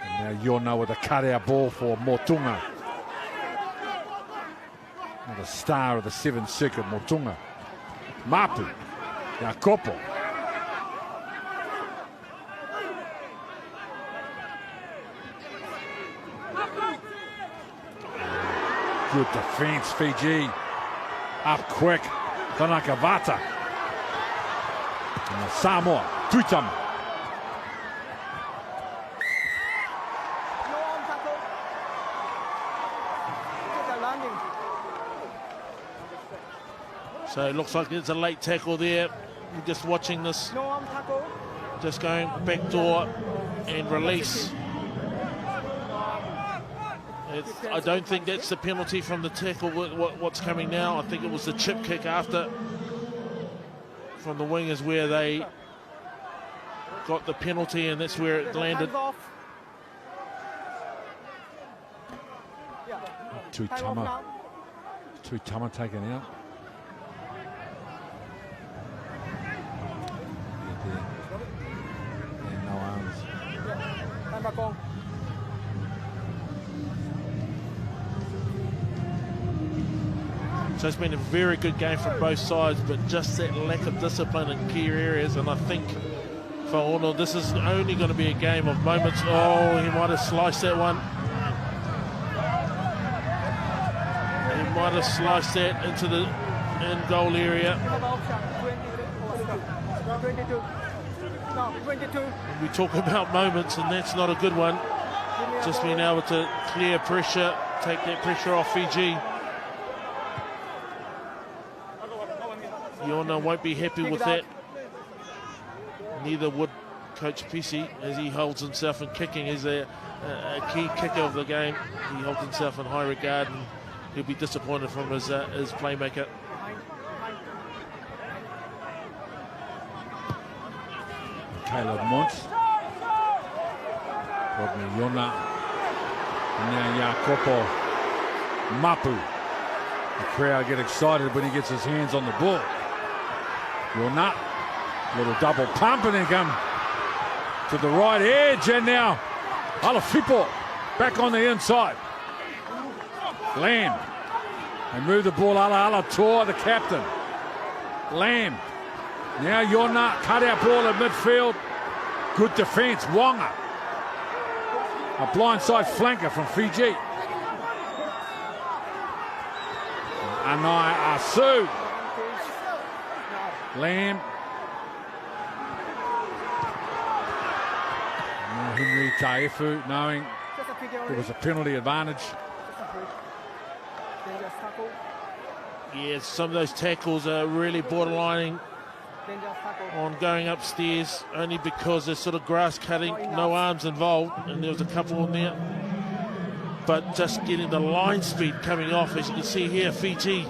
Speaker 2: And now Yona with a cut-out ball for Motunga. The star of the 7th circuit, Motunga. Mapu. Jacopo. Good defence, Fiji. Up quick. Tanakavata. And Samoa. Tutama.
Speaker 1: So it looks like it's a late tackle there. We're just watching this. Just going back door and release. I don't think that's the penalty from the tackle. What's coming now, I think it was the chip kick after from the wingers where they got the penalty, and that's where it landed.
Speaker 2: Tutama taken out. And no arms.
Speaker 1: So it's been a very good game from both sides, but just that lack of discipline in key areas. And I think for Ono, this is only going to be a game of moments. Oh, he might have sliced that one. He might have sliced that into the in-goal area.
Speaker 3: 22.
Speaker 1: We talk about moments, and that's not a good one. Just being able to clear pressure, take that pressure off Fiji. Yona won't be happy with that. Neither would Coach Pisi, as he holds himself in kicking as a key kicker of the game. He holds himself in high regard, and he'll be disappointed from his playmaker.
Speaker 2: Caleb Mons Rodney Yona. And now Jacopo Mapu. The crowd get excited when he gets his hands on the ball. Yona. Little double pump and then come to the right edge. And now Alafipo back on the inside. Lamb. They move the ball. Ala Tor, the captain. Lamb. Now Yona, cut out ball at midfield. Good defence. Wonga. A blindside flanker from Fiji. Anai Asu. Lamb. Now Henry Taefu, knowing there was a penalty advantage.
Speaker 1: Yeah, some of those tackles are really borderlining on going upstairs, only because there's sort of grass cutting, no arms involved, and there was a couple in there. But just getting the line speed coming off, as you can see here, Fiji.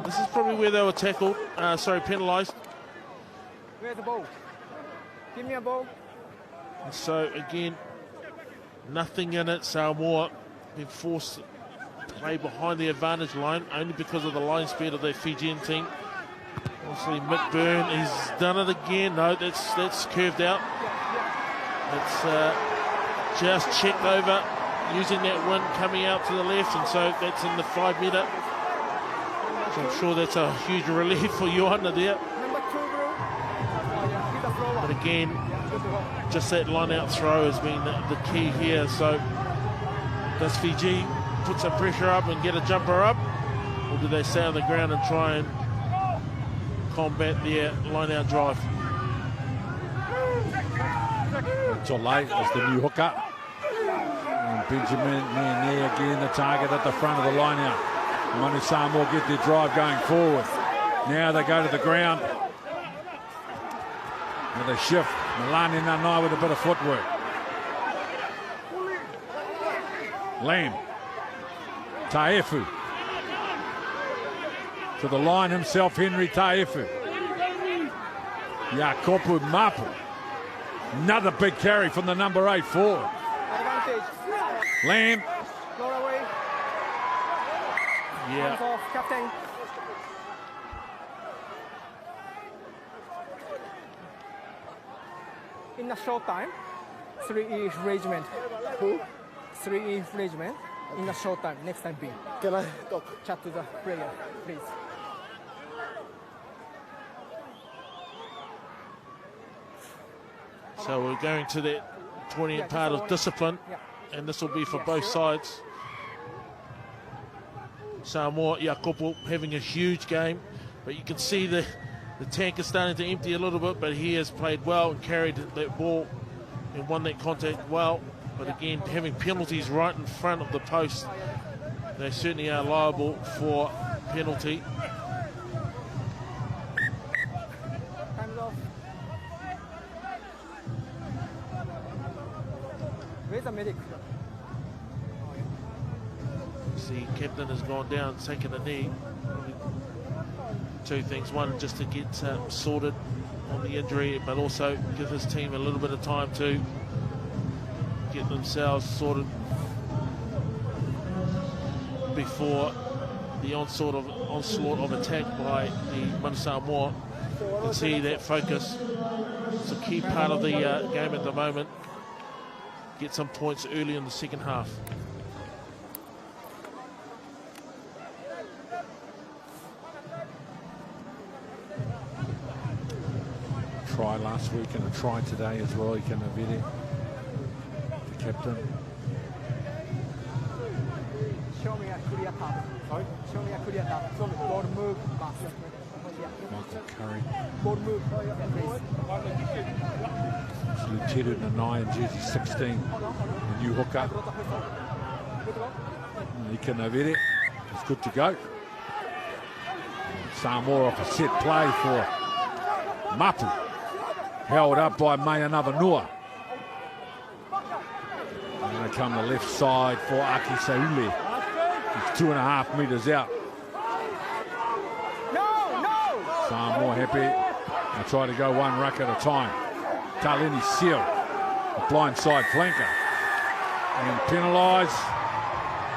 Speaker 1: This is probably where they were tackled, penalised.
Speaker 3: Where's the ball? Give me a ball.
Speaker 1: And so again, nothing in it. Samoa being forced to play behind the advantage line, only because of the line speed of the Fijian team. Obviously, Mick Byrne, he's done it again. No, that's curved out. It's just checked over, using that wind coming out to the left, and so that's in the 5 metre. So I'm sure that's a huge relief for Johanna there. But again, just that line-out throw has been the key here. So does Fiji put some pressure up and get a jumper up, or do they stay on the ground and try and combat their line-out drive?
Speaker 2: Jolai is the new hooker. And Benjamin Nene again the target at the front of the line-out. Manu Samoa get their drive going forward. Now they go to the ground. With a shift. Milani Nanai with a bit of footwork. Lamb. Taefu. To the line himself, Henry Taefu. Jacopo Mapu. Another big carry from the number 8 forward. Lamb.
Speaker 1: Yeah.
Speaker 3: Captain. In a short time, 3E regiment. Who? 3E regiment. In a short time. Next time, B.
Speaker 4: Can I talk?
Speaker 3: Chat to the player, please.
Speaker 1: So we're going to that 20th part of discipline, and this will be for both sides. Samoa, Jacopo having a huge game, but you can see the tank is starting to empty a little bit, but he has played well and carried that ball and won that contact well. But again, having penalties right in front of the post, they certainly are liable for penalty.
Speaker 3: Time's off. Where's the medic?
Speaker 1: See, captain has gone down, taken a knee. Two things: one, just to get sorted on the injury, but also give his team a little bit of time to get themselves sorted before the onslaught of attack by the Manu Samoa. You can see that focus. It's a key part of the game at the moment. Get some points early in the second half.
Speaker 2: Try last week and a try today as well. He can have it, the captain.
Speaker 3: Show me a clear path. Sorry? Show me a clear path. Ball move, pass.
Speaker 2: Michael Curry.
Speaker 3: Ball move, please.
Speaker 2: Lieutenant Nanai in jersey 16. The new hooker. He can have it. It's good to go. Samoa off a set play for Mapu. Held up by Maya Navanua. And they come the left side for Aki Saule. He's 2.5 metres out. Samoa happy. They try to go one ruck at a time. Talini Seal, a blindside flanker. and penalised.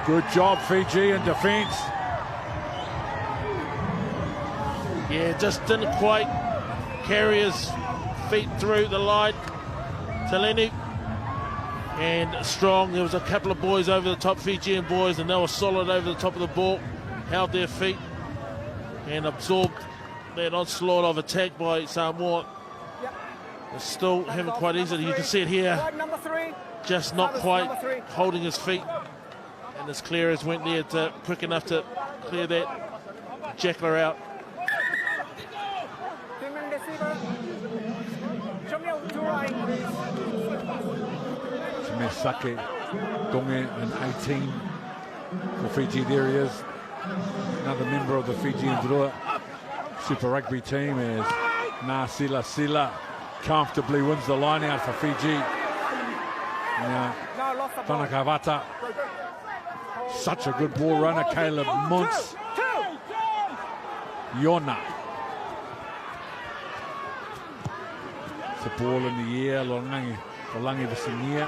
Speaker 2: Good job, Fiji, in defence.
Speaker 1: Yeah, just didn't quite carry his feet through the line. Talenu and Strong. There was a couple of boys over the top, Fijian boys, and they were solid over the top of the ball, held their feet and absorbed that onslaught of attack by Samoa. It's still having quite easily. You can see it here, just not quite holding his feet. And as clearers went there to quick enough to clear that jackler out.
Speaker 2: Mesake Donge and 18 for Fiji. There he is, another member of the Fijian Drua Super Rugby team, as Ngā Sila comfortably wins the line out for Fiji. Now Tanakavata, such a good ball runner. Caleb Muntz, Yona. The ball in the air, Lolangi Visinia.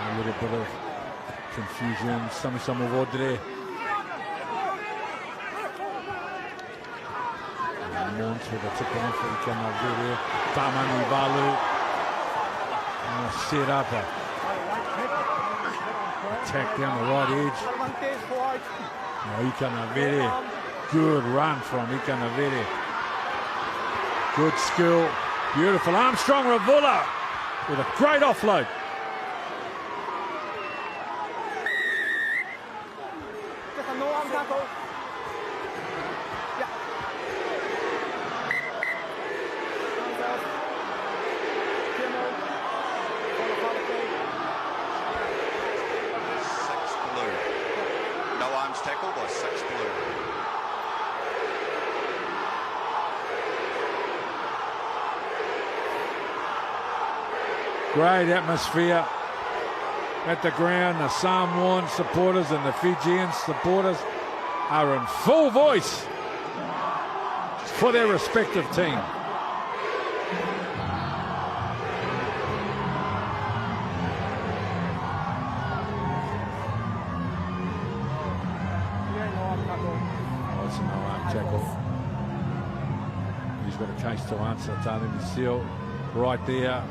Speaker 2: A little bit of confusion. Sami Vodre. Mons with a tip on for Ikana Vere. Tamani Valu. Set up a attack down the right edge. Now Ikana Vere. Good run from Ikana Vere. Good skill. Beautiful. Armstrong Ravula with a great offload.
Speaker 8: Tackled by 6 blue.
Speaker 2: Great atmosphere at the ground. The Samoan supporters and the Fijian supporters are in full voice for their respective team. He's got a case to answer. Talenu Seal right there.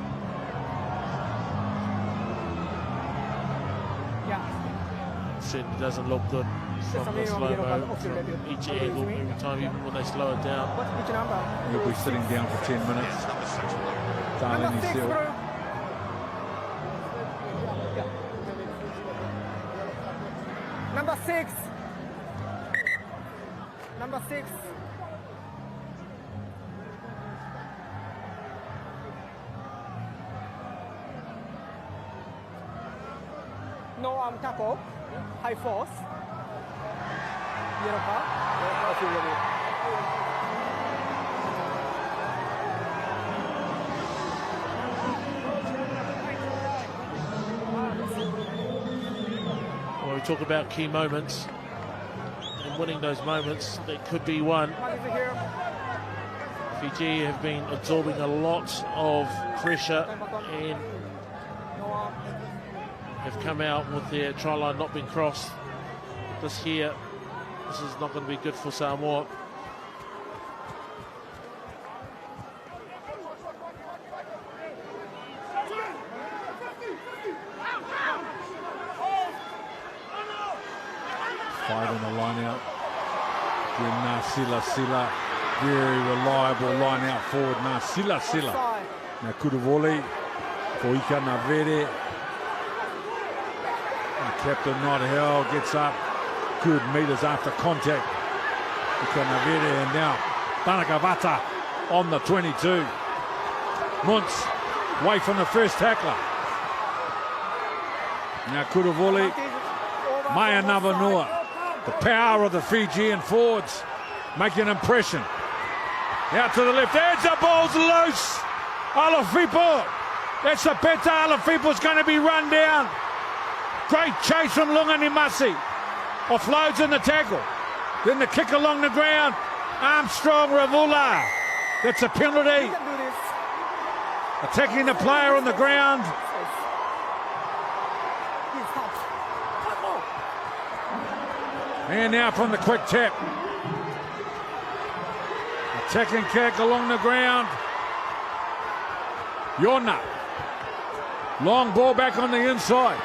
Speaker 1: Certainly doesn't look good from the slow-mo, from each angle, every time, even when they slow it down.
Speaker 2: He'll be sitting down for 10 minutes. Talenu Seal.
Speaker 3: Number 6. Number 6. No arm tackle. High force. Yellow card.
Speaker 1: Well, we talk about key moments and winning those moments. They could be won. Fiji have been absorbing a lot of pressure and have come out with their try line not being crossed. This is not going to be good for Samoa.
Speaker 2: Five in the line out. Ngā Sila, very reliable line out forward. Ngā Sila. Now Kudavoli for Ikana Vere. Captain Not Hell gets up. Good meters after contact. Ikana Vere, and now Tanakavata on the 22. Muntz away from the first tackler. Now Kudavoli, Maya Navanua. The power of the Fijian forwards make an impression. Out to the left edge, the ball's loose. Alafipo, that's a better. Alafipo's going to be run down. Great chase from Lunganimasi. Offloads in the tackle. Then the kick along the ground. Armstrong Ravula. That's a penalty. Attacking the player on the ground. And now from the quick tap. Attacking kick along the ground. Yona. Long ball back on the inside.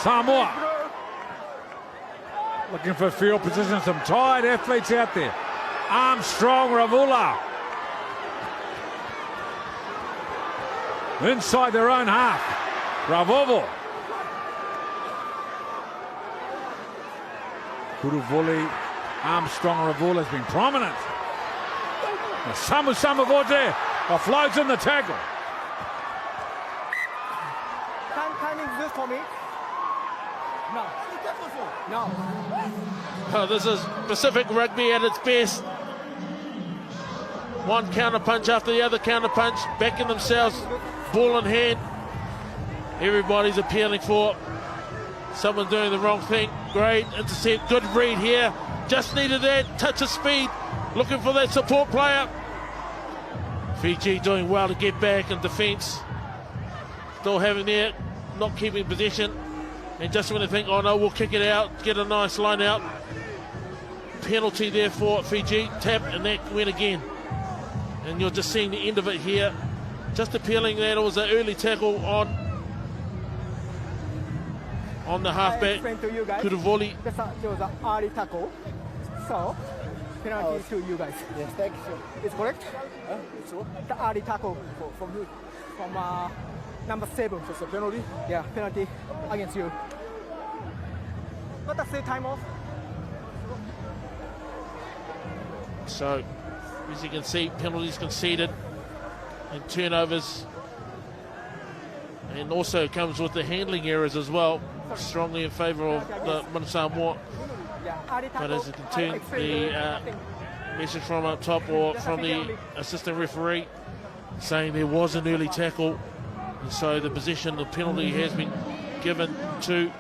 Speaker 2: Samoa. Looking for field position. Some tired athletes out there. Armstrong, Ravula. Inside their own half. Ravovo. Kuruvoli, Armstrong, Ravula has been prominent. Samu Samavote offloads in the tackle.
Speaker 3: Timing this for me. No. No.
Speaker 1: Oh, this is Pacific rugby at its best. One counter punch after the other counter punch, backing themselves, ball in hand. Everybody's appealing for someone doing the wrong thing. Great intercept, good read here. Just needed that touch of speed, looking for that support player. Fiji doing well to get back in defence. Still having there, not keeping possession. And just when they think, oh no, we'll kick it out, get a nice line out. Penalty there for Fiji, tap, and that went again. And you're just seeing the end of it here. Just appealing that it was an early tackle on the halfback, Kuruvoli.
Speaker 3: There was an early tackle. So, penalty to you guys.
Speaker 4: Yes, thank you.
Speaker 3: It's correct?
Speaker 4: It's what?
Speaker 3: The early tackle
Speaker 4: From who?
Speaker 3: from number 7.
Speaker 4: It's a penalty?
Speaker 3: Yeah, penalty against you. But that's the time off.
Speaker 1: So, as you can see, penalties conceded and turnovers. And also comes with the handling errors as well, strongly in favour of the Samoa. But as you can turn the message from up top or from the assistant referee saying there was an early tackle, and so the position, the penalty has been given to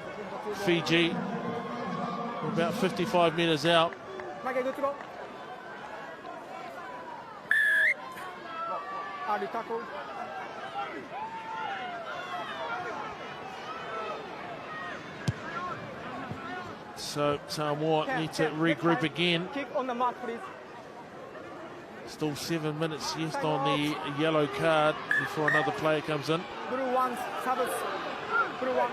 Speaker 1: Fiji. We're about 55 metres out.
Speaker 3: Early tackle.
Speaker 1: So Samoa need to regroup again.
Speaker 3: Kick on the mark, please.
Speaker 1: Still 7 minutes left on the yellow card before another player comes in.
Speaker 3: Blue one, service. Blue one.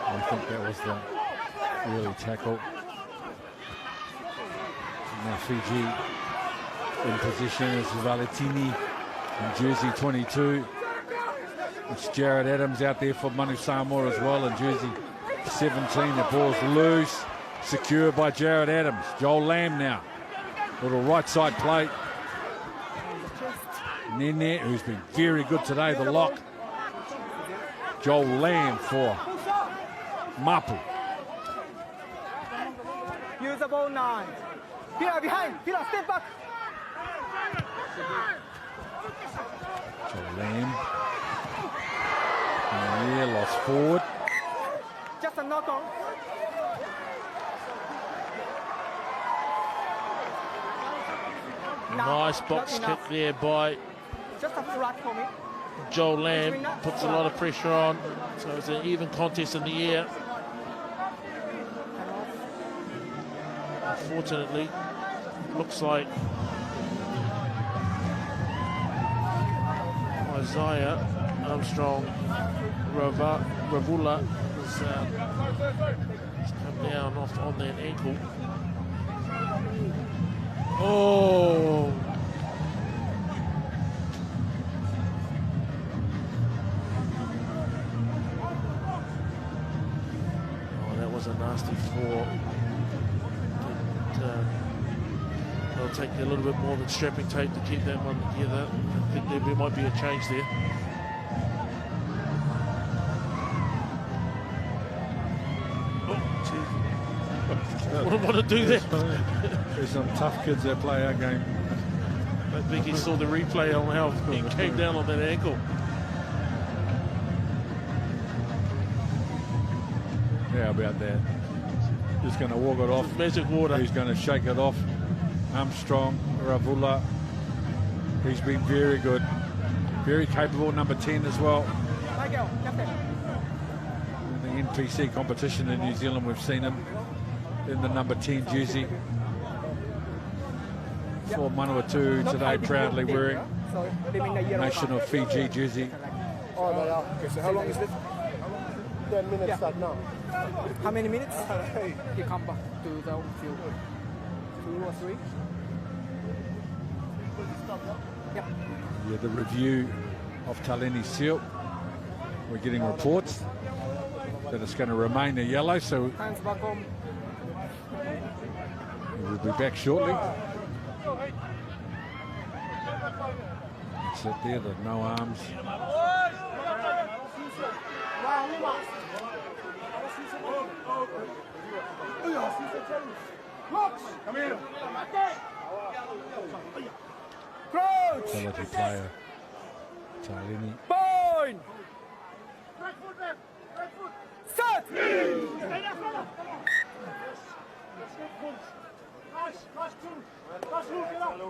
Speaker 2: I think that was the early tackle. Now Fiji in position is Valetini in jersey 22. It's Jared Adams out there for Manu Samoa as well in jersey 17. The ball's loose, secured by Jared Adams. Joel Lamb now. Little right side play. Nene, who's been very good today, the lock. Joel Lamb for Mapu.
Speaker 3: Use the ball 9. Pila behind. Pila, step back.
Speaker 2: Joel Lamb. Yeah, lost forward.
Speaker 3: Just a knock on.
Speaker 1: Nice box kick there by
Speaker 3: Just a flat for me.
Speaker 1: Joel Lamb, puts a lot of pressure on, so it's an even contest in the air. Unfortunately, looks like Isaiah Armstrong Ravula has come down off on that ankle. Oh! A nasty fall. It'll take a little bit more than strapping tape to keep that one together. I think there might be a change there. Oh, gee. Wouldn't want to do that.
Speaker 2: There's some tough kids that play our game.
Speaker 1: I think he saw the replay on how he came down on that ankle.
Speaker 2: How about that? Just going to walk it off.
Speaker 1: Magic water.
Speaker 2: He's going to shake it off. Armstrong, Ravula. He's been very good. Very capable, number 10 as well. In the NPC competition in New Zealand, we've seen him in the number 10 jersey. For Manawatu today, proudly wearing Nation of Fiji jersey.
Speaker 4: Okay, so how long is it? 10 minutes start now.
Speaker 3: How many minutes? You come back to the field. 2 or 3? Yep.
Speaker 2: Yeah, the review of Taleni Seal. We're getting reports that it's going to remain a yellow, so
Speaker 3: Hands back home.
Speaker 2: we'll be back shortly. Sit there, the no arms.
Speaker 4: Come here.
Speaker 3: Crouch!
Speaker 2: Quality player. Taleni.
Speaker 3: Point! Set!
Speaker 1: You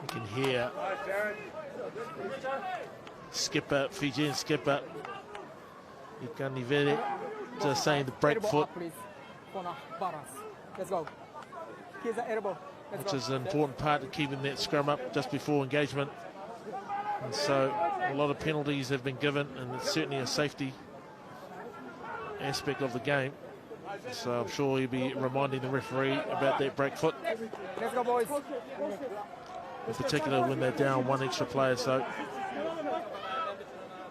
Speaker 1: can hear skipper, Fijian skipper Ikanivere just saying the break
Speaker 3: Elbow
Speaker 1: foot,
Speaker 3: up, please. Corner, balance. Let's go. Here's the elbow. Let's
Speaker 1: which
Speaker 3: go.
Speaker 1: is an important part of keeping that scrum up just before engagement. And so a lot of penalties have been given, and it's certainly a safety aspect of the game. So I'm sure he'll be reminding the referee about that break foot,
Speaker 3: Let's go, boys.
Speaker 1: in particular when they're down one extra player. So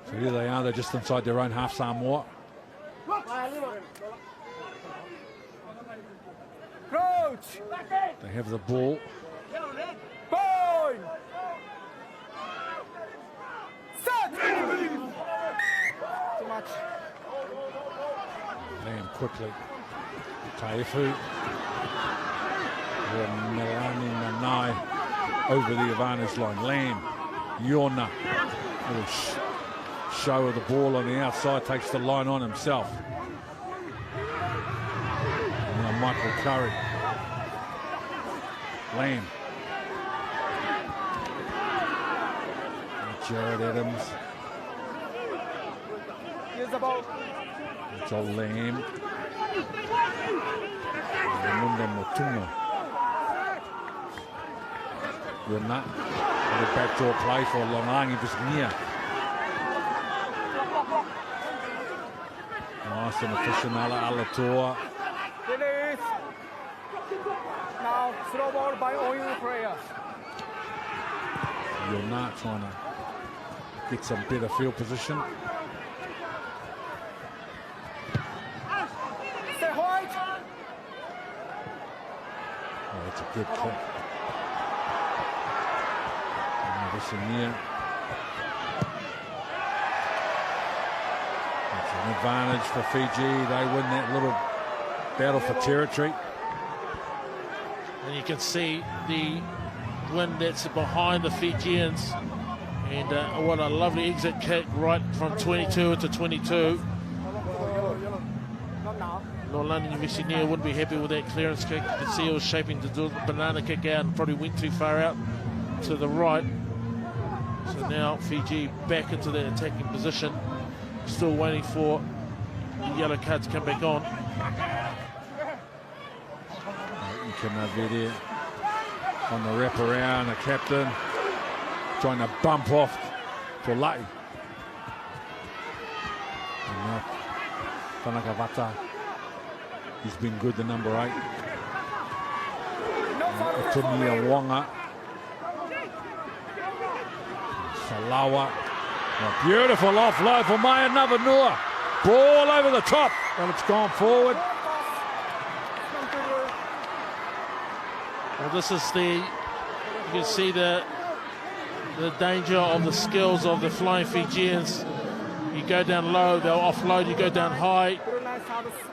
Speaker 2: So here they are, they're just inside their own half Samoa.
Speaker 3: Crouch!
Speaker 2: They have the ball.
Speaker 3: Point! Set! Too much.
Speaker 2: Lamb quickly. Taifu. Melani Nanai over the advantage line. Lamb. Yona. Little show of the ball on the outside. Takes the line on himself. Now Michael Curry. Lamb. Jared Adams.
Speaker 3: Here's the ball.
Speaker 2: It's all Lamb. Ramunda Motunga. You're not. The backdoor play for Longangi Visnia. Nice and efficient Alatua.
Speaker 3: Release. Now, throw ball by all players.
Speaker 2: You're not trying to get some better field position.
Speaker 3: Stay white.
Speaker 2: Oh, that's a good kick. Visnia. It's an advantage for Fiji. They win that little battle for territory.
Speaker 1: and you can see the wind that's behind the Fijians, and what a lovely exit kick right from 22 to 22. Norlani Visinia wouldn't be happy with that clearance kick. You can see it was shaping to do a banana kick out and probably went too far out to the right. So now Fiji back into their attacking position, still waiting for the yellow card to come back on.
Speaker 2: Ikanavere on the wraparound, the captain trying to bump off for Lai. And now Tanakavata, he's been good, the number 8. Tumia Wonga. Salawa. A beautiful offload for Maya Navanua. Ball over the top, and it's gone forward.
Speaker 1: Well, this is you can see the danger of the skills of the flying Fijians. You go down low, they'll offload, you go down high,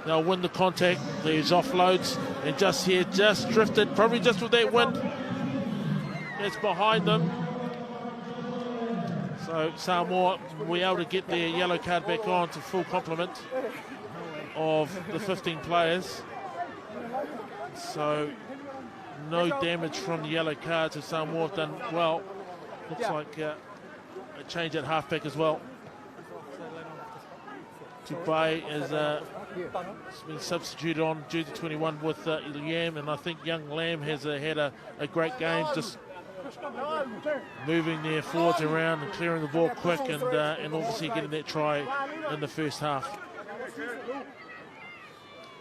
Speaker 1: They'll win the contact. There's offloads, and just here, just drifted, probably just with that wind that's behind them. So Samoa will be able to get their yellow card back on to full complement of the 15 players. So no damage from the yellow cards, so Samoa have done well. Looks like a change at halfback as well. Tubai has been substituted on jersey 21 with Liam, and I think young Lamb has had a great game, just moving their forwards around and clearing the ball quick, and obviously getting that try in the first half.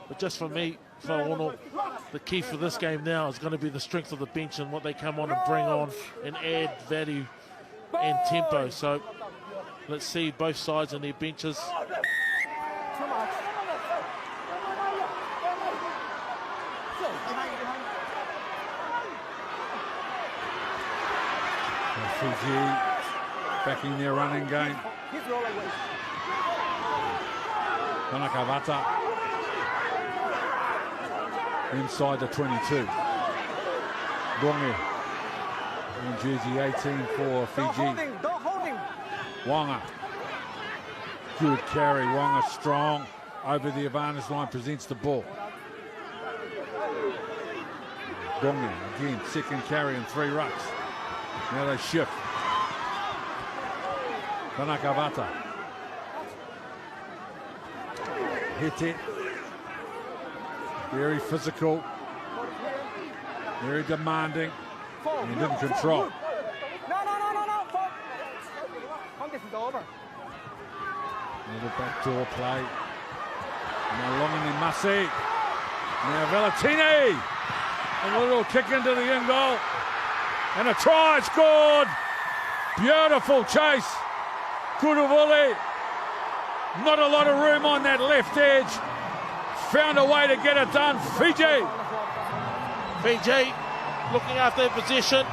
Speaker 1: But just for me, the key for this game now is going to be the strength of the bench and what they come on and bring on and add value and tempo. So let's see both sides on their benches.
Speaker 2: Fiji backing their running game. Tanakavata inside the 22. Bonge in jersey 18 for Fiji. Wanga, good carry. Wanga strong over the advantage line, presents the ball. Bonge again, second carry and 3 rucks. Now they shift. Tanakavata hit it. Very physical, very demanding, and he didn't control.
Speaker 3: No. This is over.
Speaker 2: Another backdoor play. Now long in the Massey. Now Valentini. And a little kick into the end goal. And a try scored. Beautiful chase. Kuduvuli. Not a lot of room on that left edge. Found a way to get it done. Fiji
Speaker 1: looking after their position.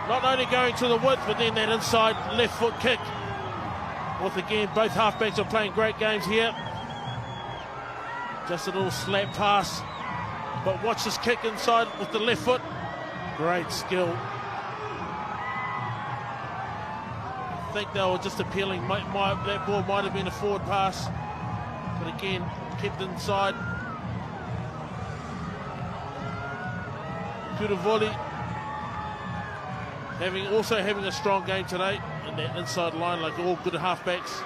Speaker 1: Not only going to the width, but then that inside left foot kick. With again, both halfbacks are playing great games here. Just a little slap pass. But watch this kick inside with the left foot. Great skill. I think they were just appealing. That ball might have been a forward pass. But again, kept inside. Kuduvuli having a strong game today in that inside line, like all good halfbacks,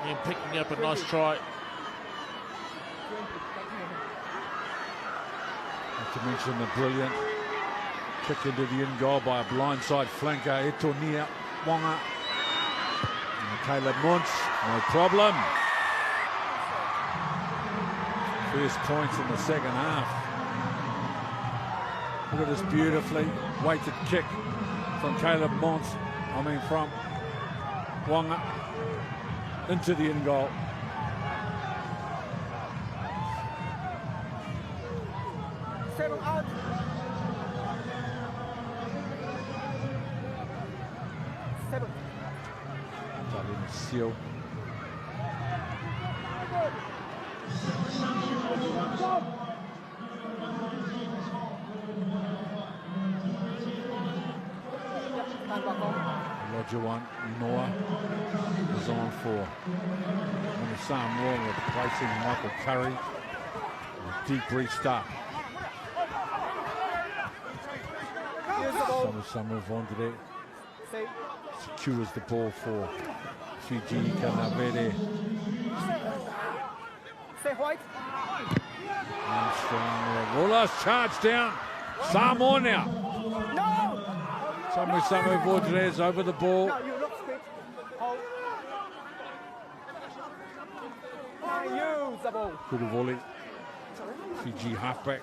Speaker 1: and picking up a nice try.
Speaker 2: Not to mention the brilliant kick into the in goal by a blindside flanker, Etonia Wanga. And Caleb Muntz, no problem. First points in the second half. Look at this beautifully weighted kick from Caleb Muntz. From Wanga into the in goal.
Speaker 3: Seven out. Seven.
Speaker 2: Darlene Seal. Roger Noah is on for Samoa, replacing Michael Curry. A deep restart. Samoa on today. Secures the ball for Fiji. Kanavere. Armstrong. Rollers charge down. Samoa now. Samoa Vordres over the ball. Kuduvuli. Fiji halfback.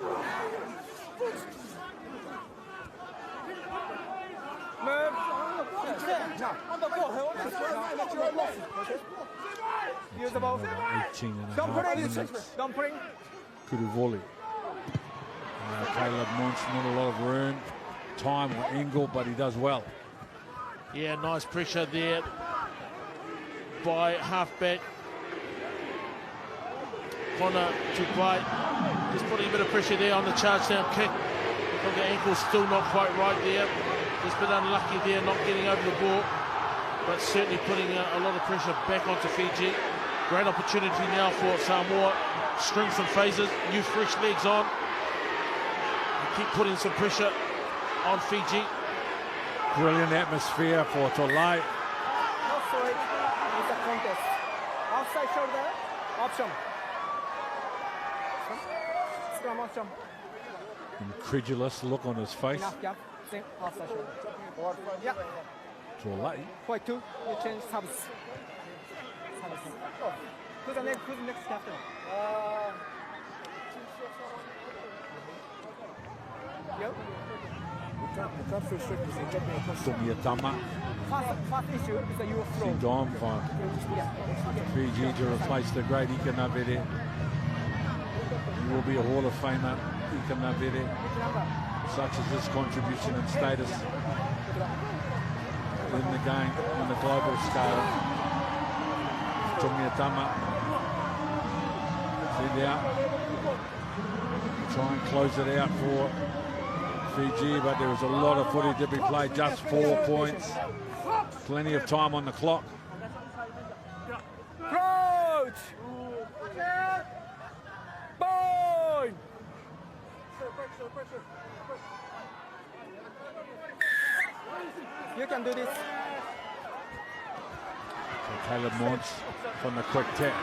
Speaker 2: Another 18 and a half minutes. Kuduvuli. Caleb Muntz, not a lot of room. Time or angle, but he does well.
Speaker 1: Yeah, nice pressure there by halfback Connor to bite. Just putting a bit of pressure there on the charge down kick. But the ankle's still not quite right there. Just a bit unlucky there, not getting over the ball. But certainly putting a lot of pressure back onto Fiji. Great opportunity now for Samoa. String some phases, new fresh legs on. And keep putting some pressure on Fiji.
Speaker 2: Brilliant atmosphere for Tolai.
Speaker 3: No sorry, it's a contest. Outside shoulder, option. Scrum option.
Speaker 2: Incredulous look on his face.
Speaker 3: Enough gap, same outside shoulder. Yeah,
Speaker 2: Tolai.
Speaker 3: point two, you change subs. Who's the next captain? Yo.
Speaker 4: You can't feel strict because you're jumping across.
Speaker 2: Tumiatama.
Speaker 3: First issue is that you will throw.
Speaker 2: Dom for Fiji to replace the great Ika Navere. He will be a Hall of Famer, Ika Navere. Such as his contribution and status in the game on the global scale. Tumiatama. Send out. Try and close it out for Fiji, but there was a lot of footy to be played, just 4 points. Plenty of time on the clock.
Speaker 3: Approach! Boy! You can do this.
Speaker 2: So Caleb Mons from the quick tap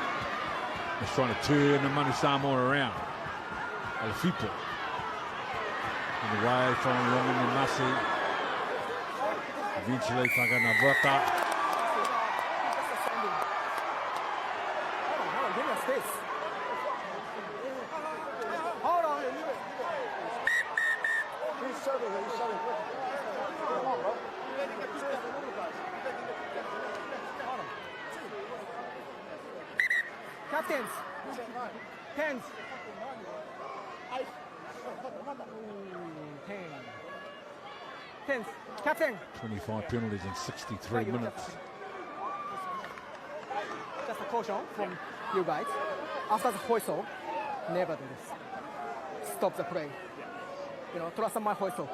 Speaker 2: is trying to turn the Manu Samoa around. Alfipo. And away from Longan and Masi. Eventually, Whakanavata.
Speaker 3: Hold on.
Speaker 4: He's serving. Come on, bro.
Speaker 3: Captains. Tens. 10. Captain.
Speaker 2: 25 penalties in 63 minutes.
Speaker 3: Just a caution from you guys. After the whistle, never do this. Stop the play. You know, trust my whistle.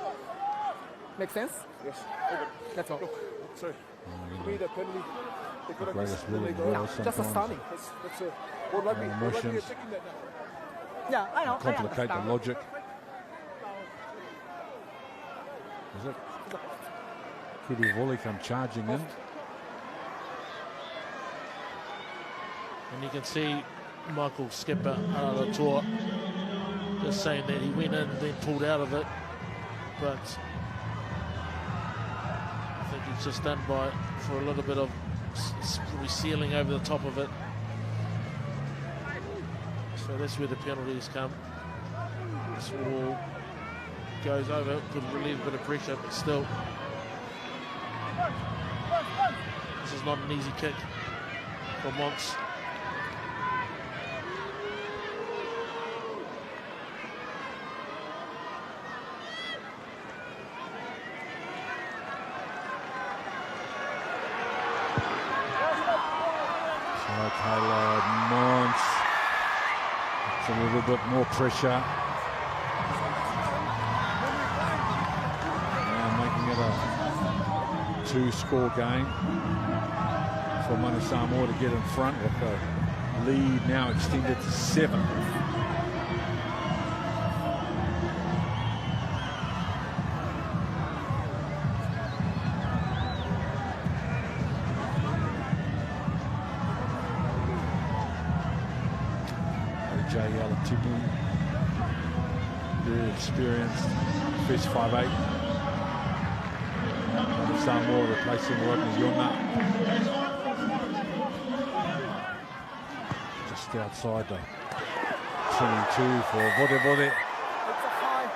Speaker 3: Make sense?
Speaker 4: Yes.
Speaker 3: Let's go.
Speaker 4: Sorry. To me, the penalty. They could have
Speaker 2: Greatest
Speaker 4: missed
Speaker 2: will
Speaker 4: the
Speaker 2: in
Speaker 4: leg.
Speaker 2: the
Speaker 3: No,
Speaker 2: world
Speaker 3: just a
Speaker 2: sometimes
Speaker 3: standing.
Speaker 4: That's it. Well, rugby. Well, rugby
Speaker 2: emotions.
Speaker 4: are taking that now.
Speaker 3: Yeah, I know.
Speaker 2: complicate
Speaker 3: I
Speaker 2: the
Speaker 3: understand.
Speaker 2: logic. Is it? Kudu come charging in.
Speaker 1: And you can see Michael Skipper Latour just saying that he went in and then pulled out of it. But I think he's just done for a little bit of resealing over the top of it. So that's where the penalties come. This wall goes over, could relieve a bit of pressure, but still. This is not an easy kick for Mons.
Speaker 2: So Taylor Mons. It's a little bit more pressure. Now making it a 2-score game for Manu Samoa to get in front with the lead now extended to 7. Alatibu, very experienced, first 5'8". Samoa replacing Rodney Yona. Just outside the 22 for Vode Vode.
Speaker 3: It's a high.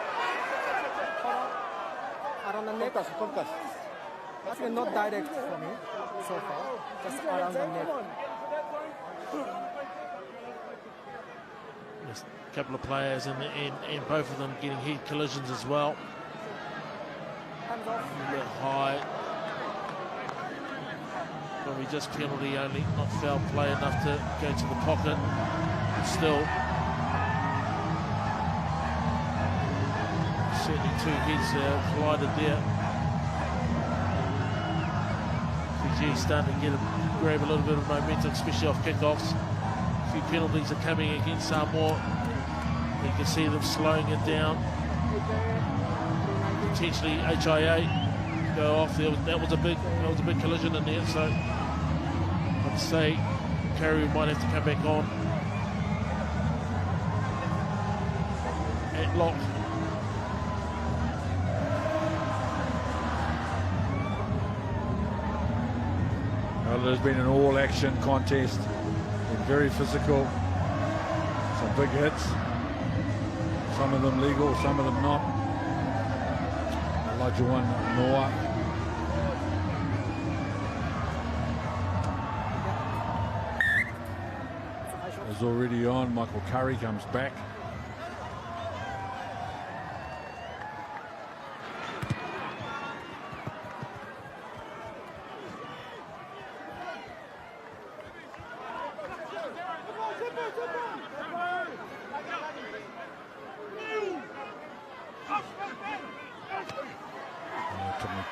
Speaker 3: Around the neck.
Speaker 4: Contact.
Speaker 3: Actually not direct for me so far. Just around the neck.
Speaker 1: There's a couple of players and both of them getting head collisions as well.
Speaker 3: Hands off.
Speaker 1: A bit high. Probably just penalty only, not foul play enough to go to the pocket. Still, certainly two heads collided there. Fiji starting to grab a little bit of momentum, especially off kickoffs. A few penalties are coming against Samoa. You can see them slowing it down. Potentially HIA go off. That was a big collision in there. So I'd say Carey might have to come back on at lock.
Speaker 2: Well, there's been an all-action contest, been very physical, some big hits, some of them legal, some of them not. The larger one, Noah. Is already on. Michael Curry comes back.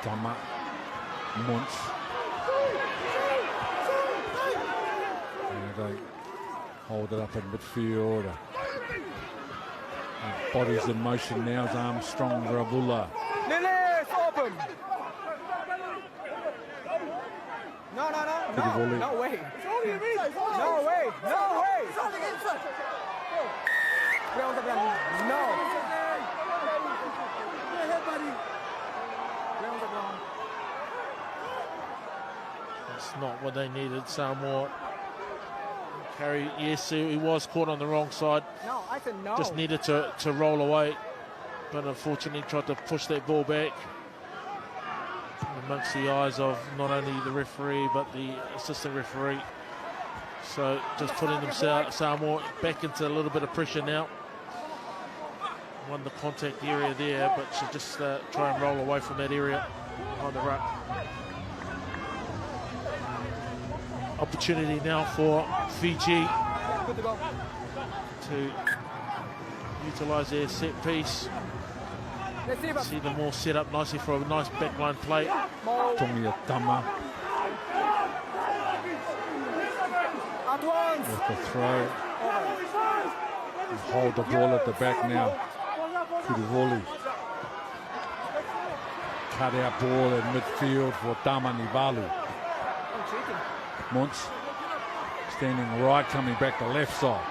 Speaker 2: Tama, Monts. They hold it up in midfield. Body's in motion now. Is Armstrong Ravula.
Speaker 3: Lily's open. No way. No way. Play on the ground. No.
Speaker 1: That's not what they needed. Samoa. Carey, yes, he was caught on the wrong side.
Speaker 3: No, I said no.
Speaker 1: Just needed to roll away, but unfortunately tried to push that ball back amongst the eyes of not only the referee but the assistant referee. So just putting themselves Samoa back into a little bit of pressure now. Won the contact area there, but should just try and roll away from that area on the ruck. Opportunity now for Fiji to utilise their set piece. See them all set up nicely for a nice backline play.
Speaker 2: Tongia Tama with the throw. Hold the ball at the back now. Kurivoli. Cut out ball in midfield for Tama Nivalu. Monts standing right, coming back to left side,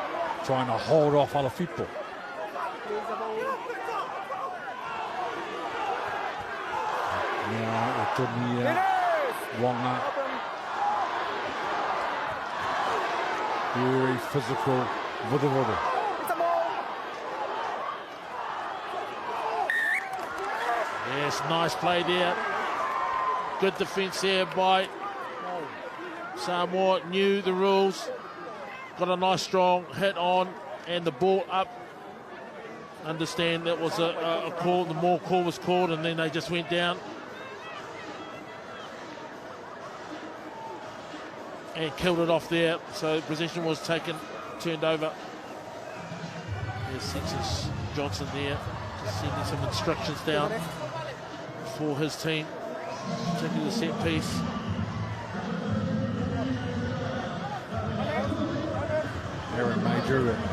Speaker 2: trying to hold off Alafipo. Now Otonia, Wonga. Very physical, Vudu.
Speaker 1: Yes, nice play there. Good defence there by Samoa. Knew the rules. Got a nice strong hit on and the ball up. Understand that was a call. The more call was called and then they just went down. And killed it off there. So possession was taken, turned over. There's Census Johnson there. Just sending some instructions down for his team. Taking the set piece.
Speaker 2: Aaron Major and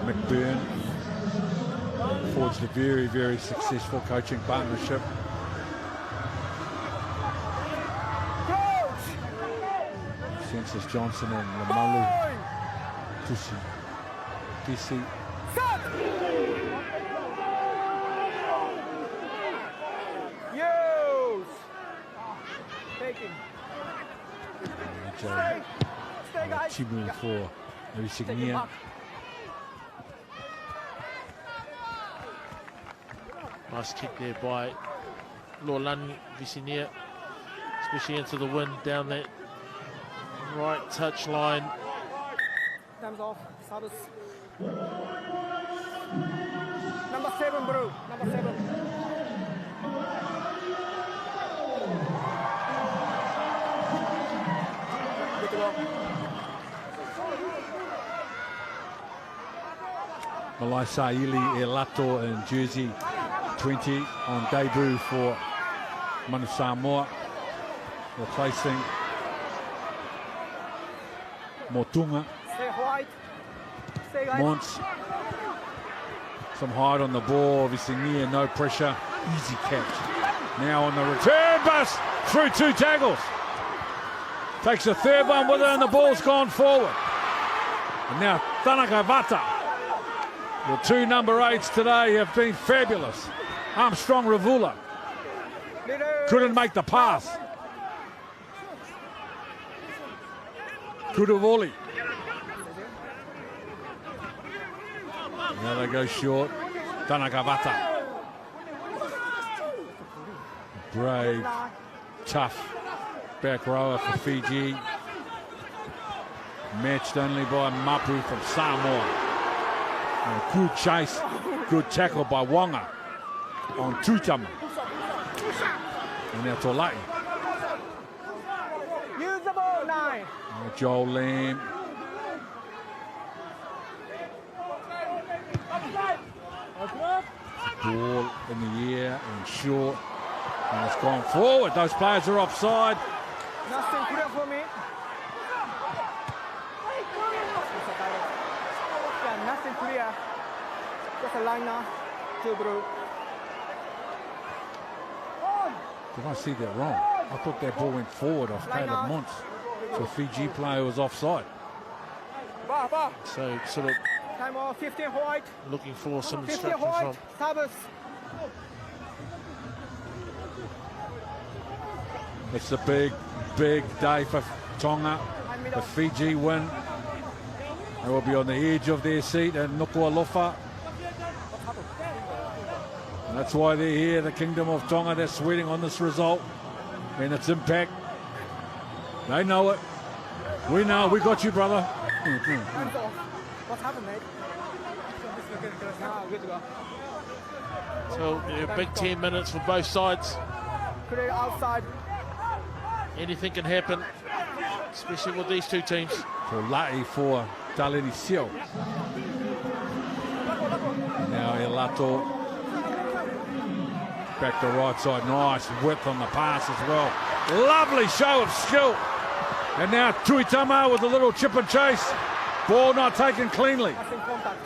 Speaker 2: McBurn forged a very, very successful coaching partnership. Census Johnson and Lamalu Tusi. PC. Chibu for Risignia.
Speaker 1: Nice kick there by Lorlani Visinia, especially into the wind down that right touch line.
Speaker 3: Time's off. Status. Number 7, bro. Number 7. Good to go.
Speaker 2: Malaisaili Elato in jersey 20 on debut for Manu Samoa, replacing Motunga.
Speaker 3: Stay white. Stay guys.
Speaker 2: Mons. Some height on the ball, obviously near, no pressure, easy catch. Now on the return bus, through 2 tackles. Takes a third one with her and the ball's gone forward. And now Tanaka Vata. The 2 number 8s today have been fabulous. Armstrong Ravula couldn't make the pass. Kudavoli. Now they go short. Tanaka Vata. Brave, tough back rower for Fiji. Matched only by Mapu from Samoa. And a good chase, good tackle by Wonga on Tutama. And now Tolai.
Speaker 3: Use the ball 9.
Speaker 2: Joel Lamb. Ball in the air and short. And it's gone forward. Those players are offside.
Speaker 3: Nothing clear for me. Yeah, nothing clear. Just a liner to blue.
Speaker 2: Did I see that wrong? I thought that ball went forward off Caleb Mons. So Fiji player was offside.
Speaker 1: So sort of
Speaker 3: Time off 15 white.
Speaker 1: looking for some
Speaker 3: 15
Speaker 1: instruction
Speaker 3: white.
Speaker 1: from
Speaker 3: Service.
Speaker 2: It's a big, big day for Tonga. The Fiji win. They will be on the edge of their seat at Nuku'alofa. And that's why they're here, the Kingdom of Tonga. They're sweating on this result and its impact. They know it. We know. We got you, brother.
Speaker 3: Hands off. What's happened, mate? Good to go.
Speaker 1: So big 10 minutes for both sides.
Speaker 3: Clear outside.
Speaker 1: Anything can happen, especially with these 2 teams.
Speaker 2: Polai for Taleni Sio. Now Elato back to right side. Nice width on the pass as well. Lovely show of skill. And now Tuitama with a little chip and chase. Ball not taken cleanly.
Speaker 3: Nothing contact.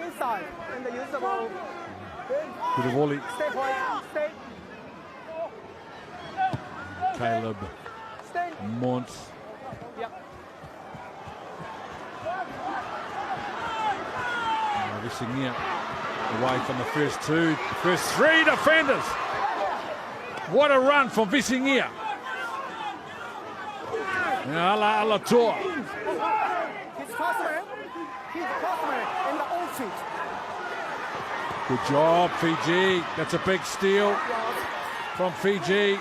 Speaker 3: Inside. And the use the ball. Good.
Speaker 2: Kudavoli,
Speaker 3: Stay white. Stay.
Speaker 2: Caleb
Speaker 3: Stay.
Speaker 2: Mons.
Speaker 3: Yep.
Speaker 2: Visingia away from the first 3 defenders. What a run from Visingia. Ala Toa.
Speaker 3: He's faster. He's faster in the old feet.
Speaker 2: Good job, Fiji. That's a big steal from Fiji.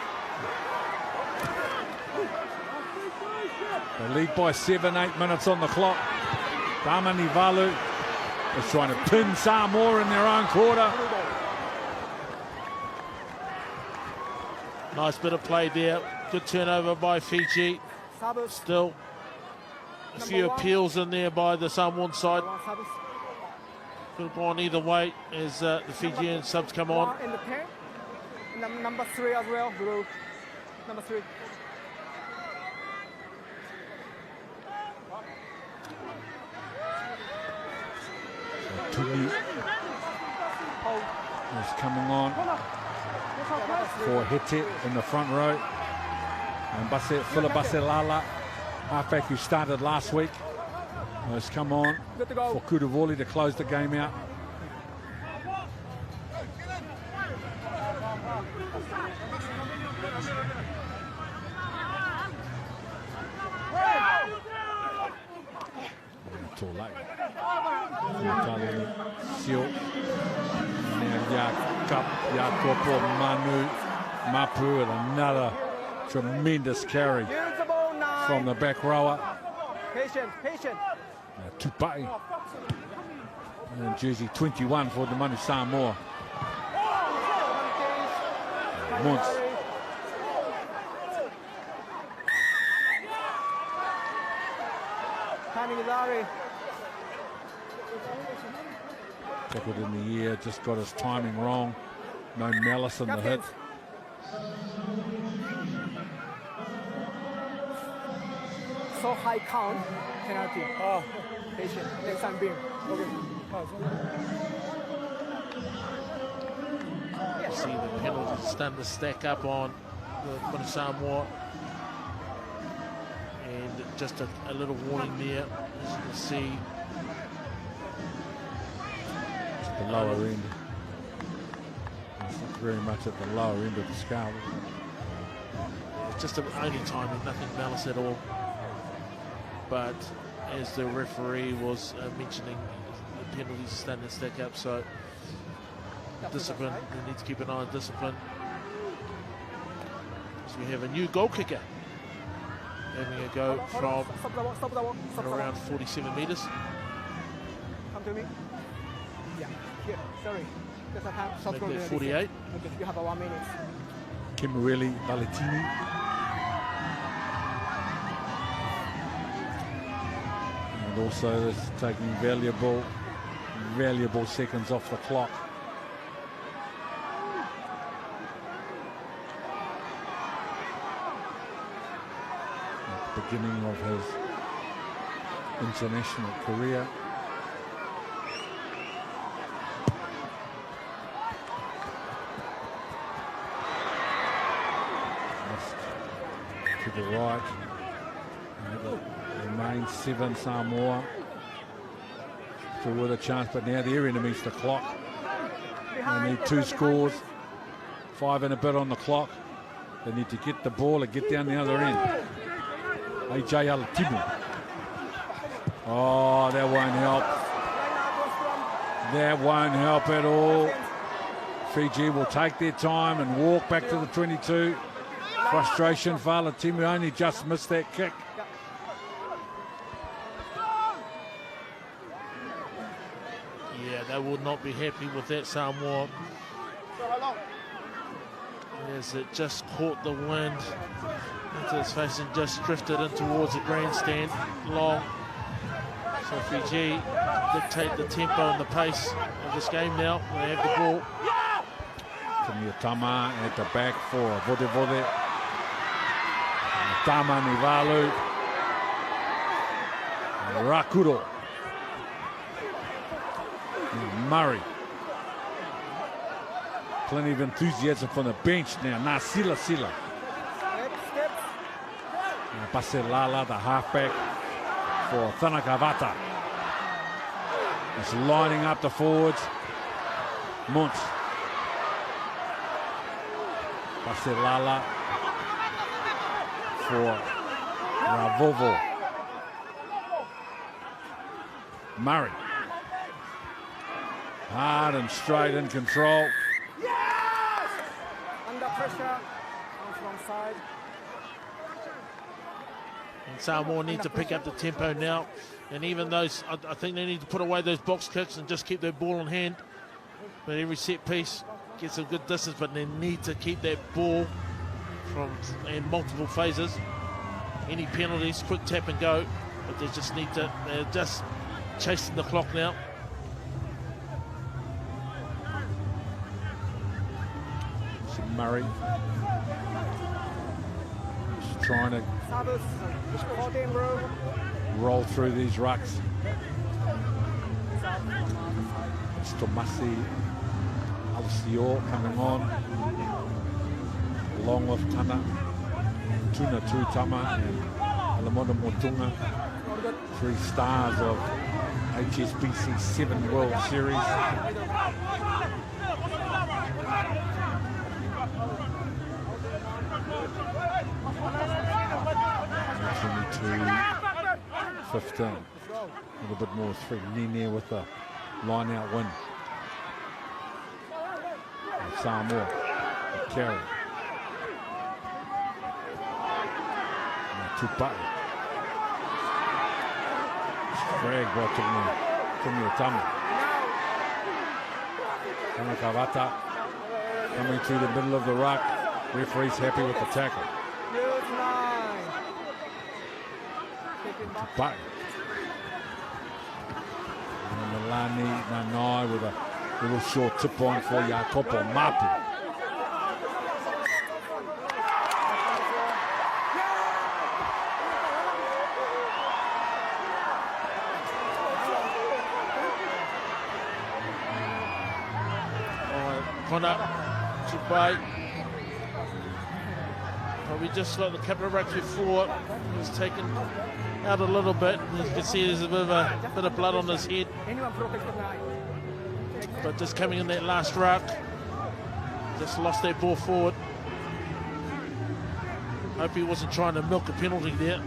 Speaker 2: They lead by 7-8 minutes on the clock. Damani Valu is trying to pin Samoa in their own quarter.
Speaker 1: Nice bit of play there. Good turnover by Fiji.
Speaker 3: Service.
Speaker 1: Still a few appeals in there by the Samoan side.
Speaker 3: One service.
Speaker 1: Could have gone either way as the Fijian subs come on.
Speaker 3: One in the 10. Number 3 as well. Blue. Number 3.
Speaker 2: Tumi is coming on for Hete in the front row. And Philip Baselala, halfback who started last week, has come on
Speaker 3: Good to go.
Speaker 2: for Kudavoli to close the game out. Too late. Sio. Jakopo Manu Mapu with another tremendous carry
Speaker 3: Use the ball 9.
Speaker 2: from the back rower.
Speaker 3: Patient. Patient.
Speaker 2: Tupai. And jersey 21 for the Manu Samoa. Mons.
Speaker 3: Timing is Ari.
Speaker 2: Took it in the air, just got his timing wrong. No malice in the hit.
Speaker 3: So high count, penalty. Oh, patient. Next time, beam. Okay.
Speaker 1: You see the penalties starting to stack up on the Samoa. And just a little warning there, as you can see.
Speaker 2: Just the lower end. It's not very much at the lower end of the scale.
Speaker 1: Just only timing, nothing malice at all. But as the referee was mentioning, the penalties are starting to stack up, so discipline, they need to keep an eye on discipline. So we have a new goal kicker having a go from around 47 metres.
Speaker 3: Come to me. Yeah, here, sorry. There's a time. Shot goal.
Speaker 1: 48.
Speaker 3: Okay, you have 1 minute.
Speaker 2: Kimberly Valentini. And also it's taking valuable seconds off the clock. Beginning of his international career. To the right. Remains 7 Samoa. Still with a chance, but now their enemy's the clock. They need 2 scores. 5 and a bit on the clock. They need to get the ball and get down the other end. AJ Alatimu. Oh, that won't help. That won't help at all. Fiji will take their time and walk back to the 22. Frustration for Alatimu, only just missed that kick.
Speaker 1: Yeah, they will not be happy with that, Samoa. As it just caught the wind into his face and just drifted in towards the grandstand long. So Fiji dictate the tempo and the pace of this game now. They have the ball.
Speaker 2: Tama at the back for Vode. Tama Nivalu. Rakuro. Murray. Plenty of enthusiasm from the bench now. Sila. Paselala, the halfback for Tanakavata. It's lining up the forwards. Muntz. Paselala for Ravovo. Murray. Hard and straight in control.
Speaker 3: Under pressure. Comes from side.
Speaker 1: And Samoa need to pick up the tempo now. And even those, I think they need to put away those box kicks and just keep their ball in hand. But every set piece gets a good distance, but they need to keep that ball in multiple phases. Any penalties, quick tap and go. But they just need to, they're just chasing the clock now.
Speaker 2: Murray. Just trying to roll through these rucks. It's Tomasi Alcio coming on, along with Tuna Tuitama and Alamoda Motunga, 3 stars of HSBC 7 World Series. To 15. A little bit more threat. Nene with the line out win. And Samoa carry. Tupai. Drag by Tumiotama. Tanakavata coming through the middle of the ruck. Referee's happy with the tackle. Back. And the Lani Nanai with a little short tip on for Jacopo Mapu.
Speaker 1: Connor to bite. We just got the Capra Rugby 4. He was taken out a little bit. You can see there's a bit of blood on his head. But just coming in that last ruck, just lost that ball forward. Hope he wasn't trying to milk a penalty there.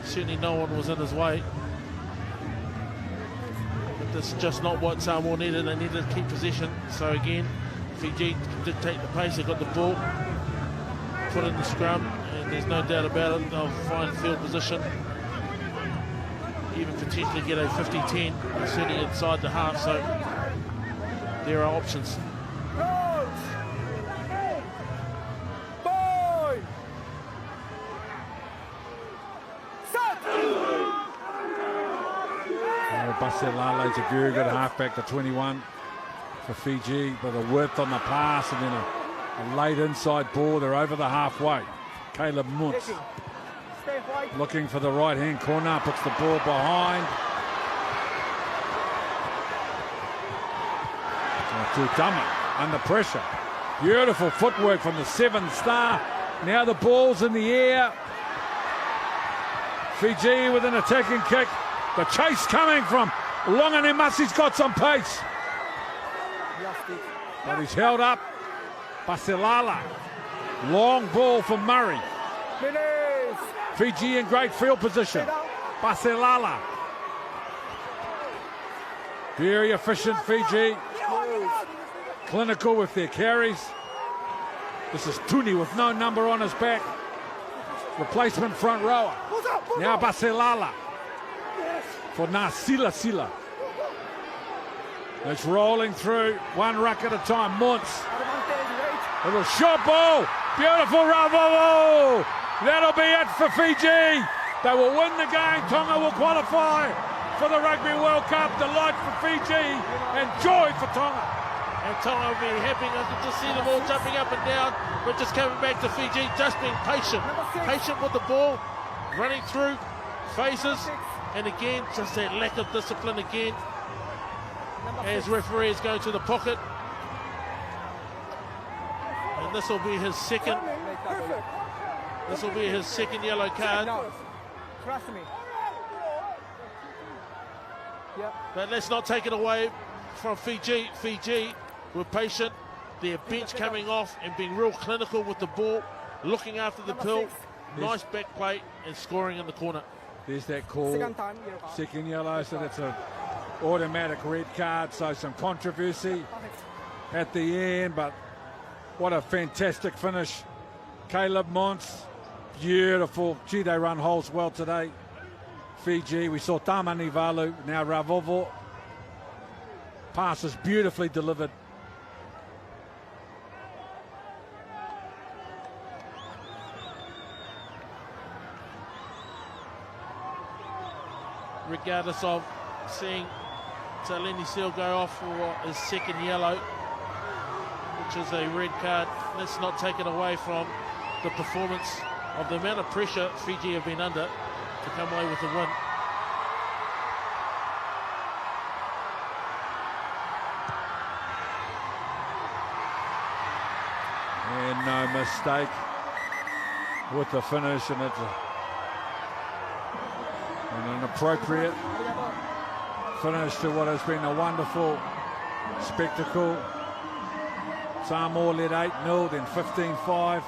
Speaker 1: Certainly no one was in his way. But that's just not what Samoa needed. They needed to keep possession. So again, Fiji did take the pace. They got the ball, put in the scrum, and there's no doubt about it, they'll find field position, even potentially get a 50-10, certainly inside the half, so there are options.
Speaker 2: Basilale's a very good halfback to 21 for Fiji, but a width on the pass and then a late inside ball. They're over the halfway. Caleb Muntz looking for the right hand corner, puts the ball behind. Tutama under pressure. Beautiful footwork from the 7-star. Now the ball's in the air. Fiji with an attacking kick. The chase coming from Longanimasi's got some pace. But he's held up. Basilala. Long ball for Murray. Fiji in great field position. Basilala. Very efficient Fiji. Clinical with their carries. This is Tuni with no number on his back. Replacement front rower. Now Basilala for Nasila Sila. It's rolling through, one ruck at a time. Muntz. Little short ball. Beautiful Ravo. That'll be it for Fiji. They will win the game. Tonga will qualify for the Rugby World Cup. Delight for Fiji and joy for Tonga.
Speaker 1: And Tonga will be happy. I can just see them all jumping up and down. We're just coming back to Fiji, just being patient. Patient with the ball, running through phases. And again, just that lack of discipline again. As referee is going to the pocket. And this will be his second. This will be his second yellow card.
Speaker 3: Trust me. Yep.
Speaker 1: But let's not take it away from Fiji. Fiji were patient. Their bench coming off and being real clinical with the ball, looking after the pill. Nice back play and scoring in the corner.
Speaker 2: There's that call. Second yellow, so that's an automatic red card. So some controversy at the end, but what a fantastic finish. Caleb Muntz, beautiful. Gee, they run holes well today. Fiji, we saw Tamani Valu, now Ravovo. Passes beautifully delivered.
Speaker 1: Regardless of seeing Taleni Seal go off for his second yellow, which is a red card, let's not take it away from the performance of the amount of pressure Fiji have been under to come away with the win.
Speaker 2: And no mistake with the finish, and it's an appropriate finish to what has been a wonderful spectacle. Samoa led 8-0, then 15-5,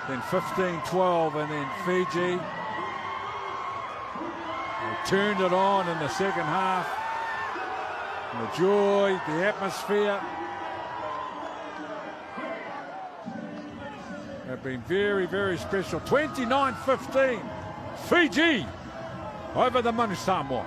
Speaker 2: then 15-12, and then Fiji turned it on in the second half. And the joy, the atmosphere have been very, very special. 29-15, Fiji over the Manu Samoa.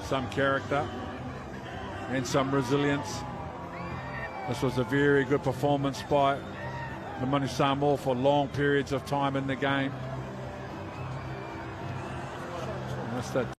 Speaker 2: Some character and some resilience This was a very good performance by the Manu Samoa for long periods of time in the game. And that's that